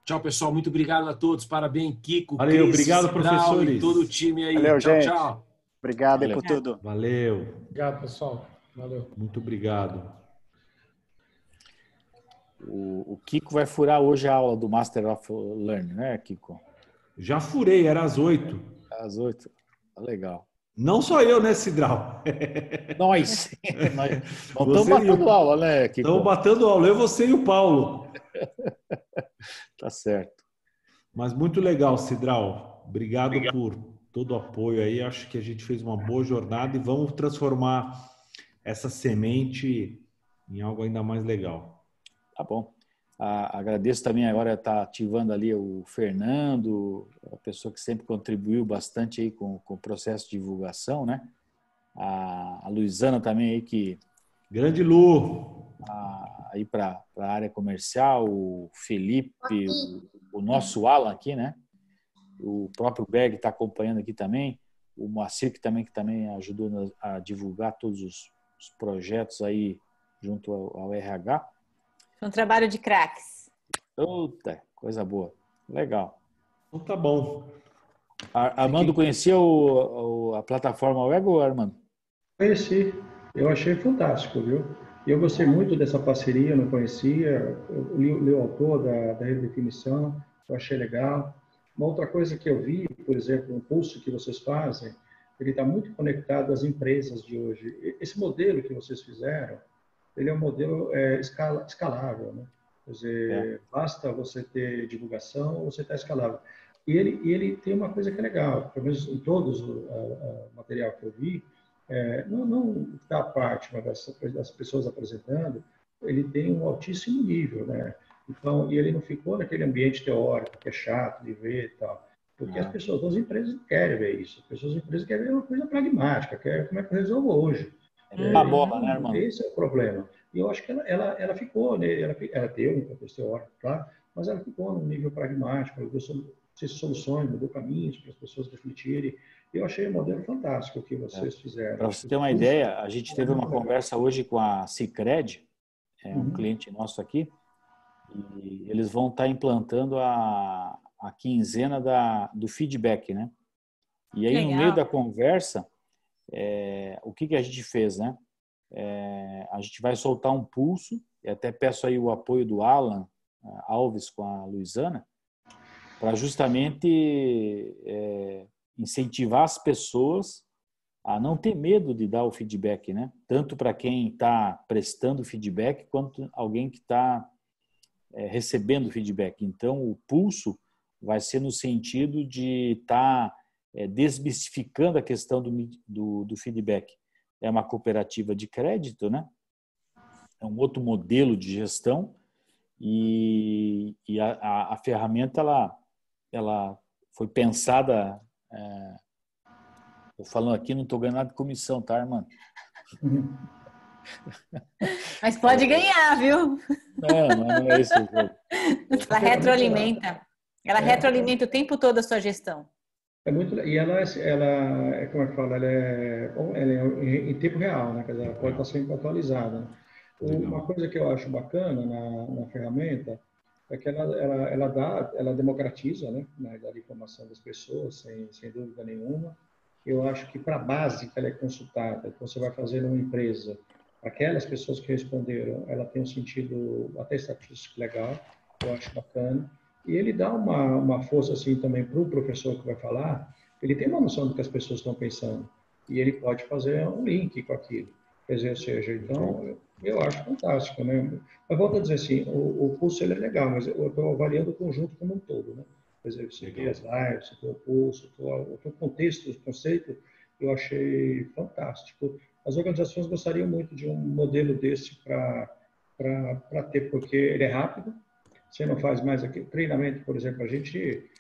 E: Tchau, pessoal. Muito obrigado a todos. Parabéns, Kiko,
A: Valeu,
E: Cris,
A: obrigado,
E: Cidral
A: professores.
E: e todo o time aí.
G: Valeu,
E: tchau,
G: gente.
E: tchau.
G: Obrigado aí
B: Valeu.
G: por tudo.
A: Valeu.
F: Obrigado, pessoal. Valeu.
A: Muito obrigado.
B: O Kiko vai furar hoje a aula do Master of Learning, né, Kiko?
A: Já furei, era às 8.
B: Às 8. Legal.
A: Não só eu, né, Cidral?
B: Nós não
A: Você
B: estamos batendo aula, né, Kiko?
A: Estamos batendo aula, eu, você e o Paulo.
B: Tá certo.
A: Mas muito legal, Cidral. Obrigado por todo o apoio aí. Acho que a gente fez uma boa jornada e vamos transformar essa semente em algo ainda mais legal.
B: Tá bom. Agradeço também, agora está ativando ali o Fernando, a pessoa que sempre contribuiu bastante aí com o processo de divulgação, né? A Luizana também aí que...
A: Grande Lu!
B: Aí para a área comercial, o Felipe, o nosso Alan aqui, né? O próprio Berg está acompanhando aqui também, o Moacir que também ajudou a divulgar todos os projetos aí junto ao RH.
C: Foi um trabalho de craques.
B: Puta, coisa boa. Legal.
A: Então tá bom.
B: Armando conhecia a plataforma Wego, Armando?
H: Conheci. Eu achei fantástico, viu? Eu gostei muito dessa parceria, não conhecia. Eu li o autor da redefinição, eu achei legal. Uma outra coisa que eu vi, por exemplo, um curso que vocês fazem, ele está muito conectado às empresas de hoje. Esse modelo que vocês fizeram, ele é um modelo escalável, né? Quer dizer, basta você ter divulgação, você está escalável. E ele tem uma coisa que é legal, pelo menos em todos o material que eu vi, não da parte, mas das pessoas apresentando, ele tem um altíssimo nível, né? Então, e ele não ficou naquele ambiente teórico, que é chato de ver e tal. Porque as pessoas das empresas não querem ver isso. As pessoas das empresas querem ver uma coisa pragmática, querem como é que eu resolvo hoje.
B: Uma bola, né, irmão?
H: Esse é o problema. E eu acho que ela ficou, né? Ela deu um contexto teórico, claro, mas ela ficou num nível pragmático, ela deu soluções, mudou caminhos para as pessoas refletirem. Eu achei o modelo fantástico que vocês fizeram.
B: Para você ter uma ideia, a gente teve uma conversa hoje com a Sicredi, um cliente nosso aqui, e eles vão estar implantando a quinzena do feedback, né? E aí,
C: Legal.
B: no meio da conversa, o que a gente fez, né? A gente vai soltar um pulso, e até peço aí o apoio do Alan Alves com a Luizana, para justamente incentivar as pessoas a não ter medo de dar o feedback, né? Tanto para quem está prestando feedback, quanto alguém que está recebendo feedback. Então, o pulso vai ser no sentido de estar desmistificando a questão do feedback. É uma cooperativa de crédito, né? É um outro modelo de gestão e a ferramenta ela foi pensada. Estou falando aqui, não estou ganhando nada de comissão, tá, irmão?
C: Mas pode ganhar, viu?
B: Não é isso.
C: Ela retroalimenta. Ela retroalimenta o tempo todo a sua gestão.
H: É muito, e ela é, como é que fala? Ela é em tempo real, né? Quer dizer, ela pode estar sempre atualizada, né? Uma coisa que eu acho bacana na ferramenta é que ela democratiza, né? A informação das pessoas, sem dúvida nenhuma. Eu acho que para a base que ela é consultada, que você vai fazer numa empresa, aquelas pessoas que responderam, ela tem um sentido até estatístico legal, eu acho bacana. E ele dá uma força assim também para o professor que vai falar, ele tem uma noção do que as pessoas estão pensando e ele pode fazer um link com aquilo. Quer dizer, ou seja, então eu acho fantástico, né? Mas volto a dizer assim, o curso ele é legal, mas eu estou avaliando o conjunto como um todo, né? Quer dizer, você tem as lives, você tem o curso, o contexto, o conceito, eu achei fantástico. As organizações gostariam muito de um modelo desse para ter, porque ele é rápido. Você não faz mais aqui treinamento, por exemplo, a gente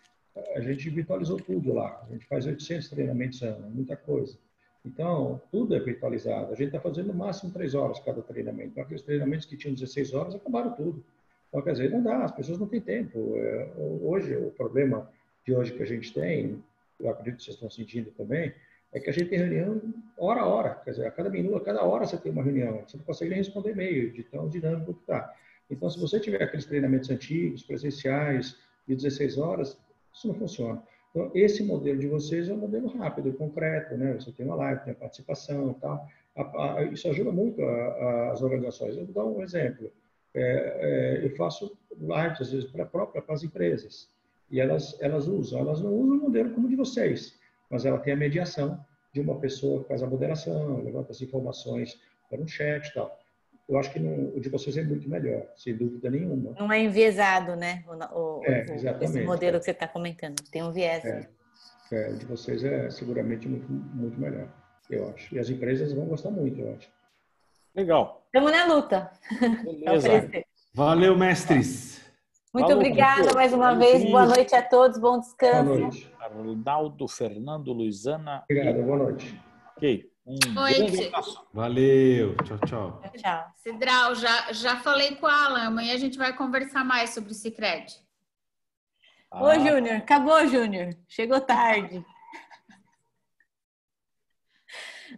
H: virtualizou tudo lá. A gente faz 800 treinamentos ano, muita coisa. Então, tudo é virtualizado. A gente está fazendo no máximo 3 horas cada treinamento. Então, aqueles treinamentos que tinham 16 horas acabaram tudo. Então, quer dizer, não dá, as pessoas não têm tempo. Hoje, o problema de hoje que a gente tem, eu acredito que vocês estão sentindo também, é que a gente tem reunião hora a hora. Quer dizer, a cada minuto, a cada hora você tem uma reunião. Você não consegue nem responder e-mail, de tão dinâmico que está. Então, se você tiver aqueles treinamentos antigos, presenciais, de 16 horas, isso não funciona. Então, esse modelo de vocês é um modelo rápido, concreto, né? Você tem uma live, tem a participação e tal. Isso ajuda muito as organizações. Eu vou dar um exemplo. Eu faço lives, às vezes, para as empresas. E elas não usam o modelo como o de vocês, mas ela tem a mediação de uma pessoa que faz a moderação, levanta as informações para um chat e tal. Eu acho que o de vocês é muito melhor, sem dúvida nenhuma.
C: Não é enviesado, né?
H: Exatamente.
C: Esse modelo que você está comentando. Tem um viés.
H: O de vocês é seguramente muito, muito melhor, eu acho. E as empresas vão gostar muito, eu acho.
B: Legal.
C: Estamos na luta.
B: Beleza.
A: Valeu, mestres.
C: Muito obrigada mais uma vez. Boa noite a todos. Bom descanso.
H: Boa noite.
B: Arnaldo, Fernando, Luizana.
H: Obrigado, boa noite.
B: Ok.
J: Noite.
A: Valeu. Tchau, tchau.
C: Tchau.
J: Cidral, já falei com o Alan. Amanhã a gente vai conversar mais sobre o Sicredi.
C: Ô, Júnior. Acabou, Júnior. Chegou tarde.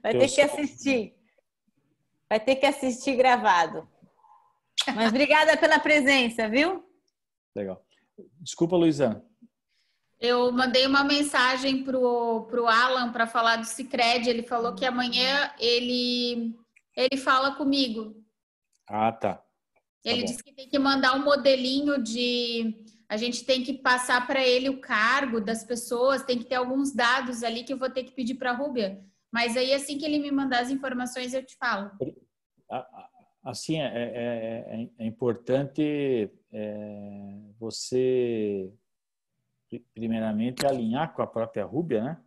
C: Vai ter que assistir. Vai ter que assistir gravado. Mas obrigada pela presença, viu?
B: Legal. Desculpa, Luizana.
J: Eu mandei uma mensagem pro Alan para falar do Sicredi. Ele falou que amanhã ele fala comigo.
B: Ah, tá.
J: Ele disse que tem que mandar um modelinho de... A gente tem que passar para ele o cargo das pessoas, tem que ter alguns dados ali que eu vou ter que pedir para a Rúbia. Mas aí, assim que ele me mandar as informações, eu te falo.
B: Assim, é importante você... primeiramente alinhar com a própria Rúbia, né?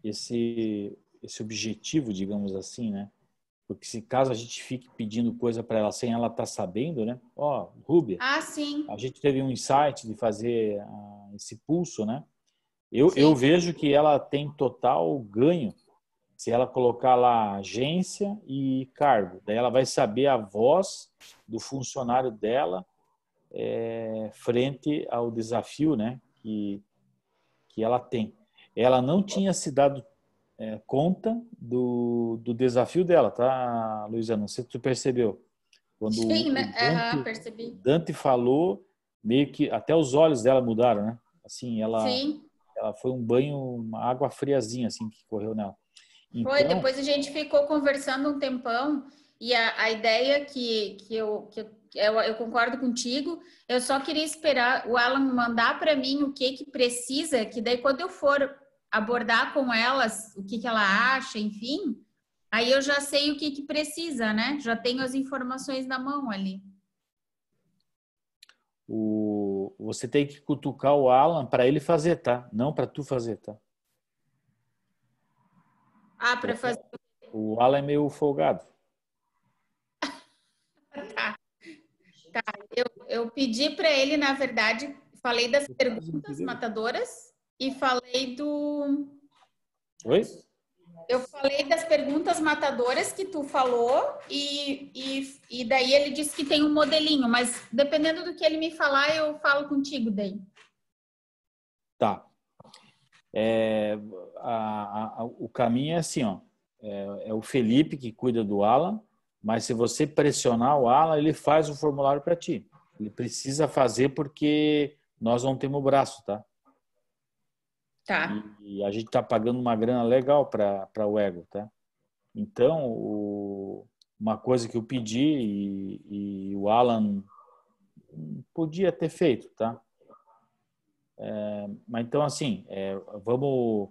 B: Esse objetivo, digamos assim, né? Porque se caso a gente fique pedindo coisa para ela sem ela estar sabendo, né? Rúbia,
J: sim.
B: A gente teve um insight de fazer esse pulso, né? Eu vejo que ela tem total ganho se ela colocar lá agência e cargo. Daí ela vai saber a voz do funcionário dela frente ao desafio, né, que ela tem. Ela não tinha se dado conta do desafio dela, tá, Luizana? Não sei se tu percebeu. Quando
J: Sim, né? Percebi.
B: Dante falou, meio que até os olhos dela mudaram, né? Assim, ela foi um banho, uma água friazinha assim que correu nela. Então,
J: foi, depois a gente ficou conversando um tempão e a ideia que eu concordo contigo, eu só queria esperar o Alan mandar para mim o que precisa, que daí quando eu for abordar com elas o que ela acha, enfim, aí eu já sei o que precisa, né? Já tenho as informações na mão ali.
B: Você tem que cutucar o Alan para ele fazer, tá? Não para tu fazer, tá?
J: Ah, para fazer.
B: O Alan é meio folgado.
J: Tá. Eu pedi para ele, na verdade, falei das perguntas matadoras e falei do...
B: Oi?
J: Eu falei das perguntas matadoras que tu falou e daí ele disse que tem um modelinho, mas dependendo do que ele me falar, eu falo contigo daí.
B: Tá. O caminho é assim, ó. É o Felipe que cuida do Alan, mas se você pressionar o Alan, ele faz o formulário para ti. Ele precisa fazer porque nós não temos braço, tá?
J: Tá.
B: E a gente está pagando uma grana legal para o Ego, tá? Então, uma coisa que eu pedi e o Alan podia ter feito, tá? Mas então, assim, vamos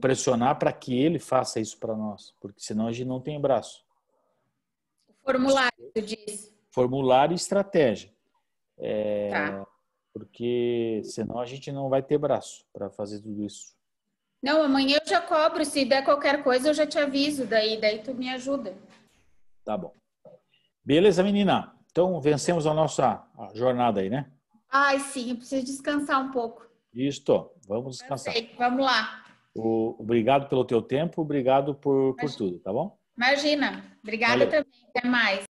B: pressionar para que ele faça isso para nós, porque senão a gente não tem braço.
J: Formulário, tu disse.
B: Formulário e estratégia.
J: Tá.
B: Porque senão a gente não vai ter braço para fazer tudo isso.
J: Não, amanhã eu já cobro. Se der qualquer coisa, eu já te aviso. Daí tu me ajuda.
B: Tá bom. Beleza, menina? Então, vencemos a nossa jornada aí, né?
J: Ai, sim. Eu preciso descansar um pouco.
B: Isso. Vamos descansar.
J: Vamos lá.
B: Obrigado pelo teu tempo. Obrigado por tudo, tá bom?
J: Imagina. Obrigada também. Até mais.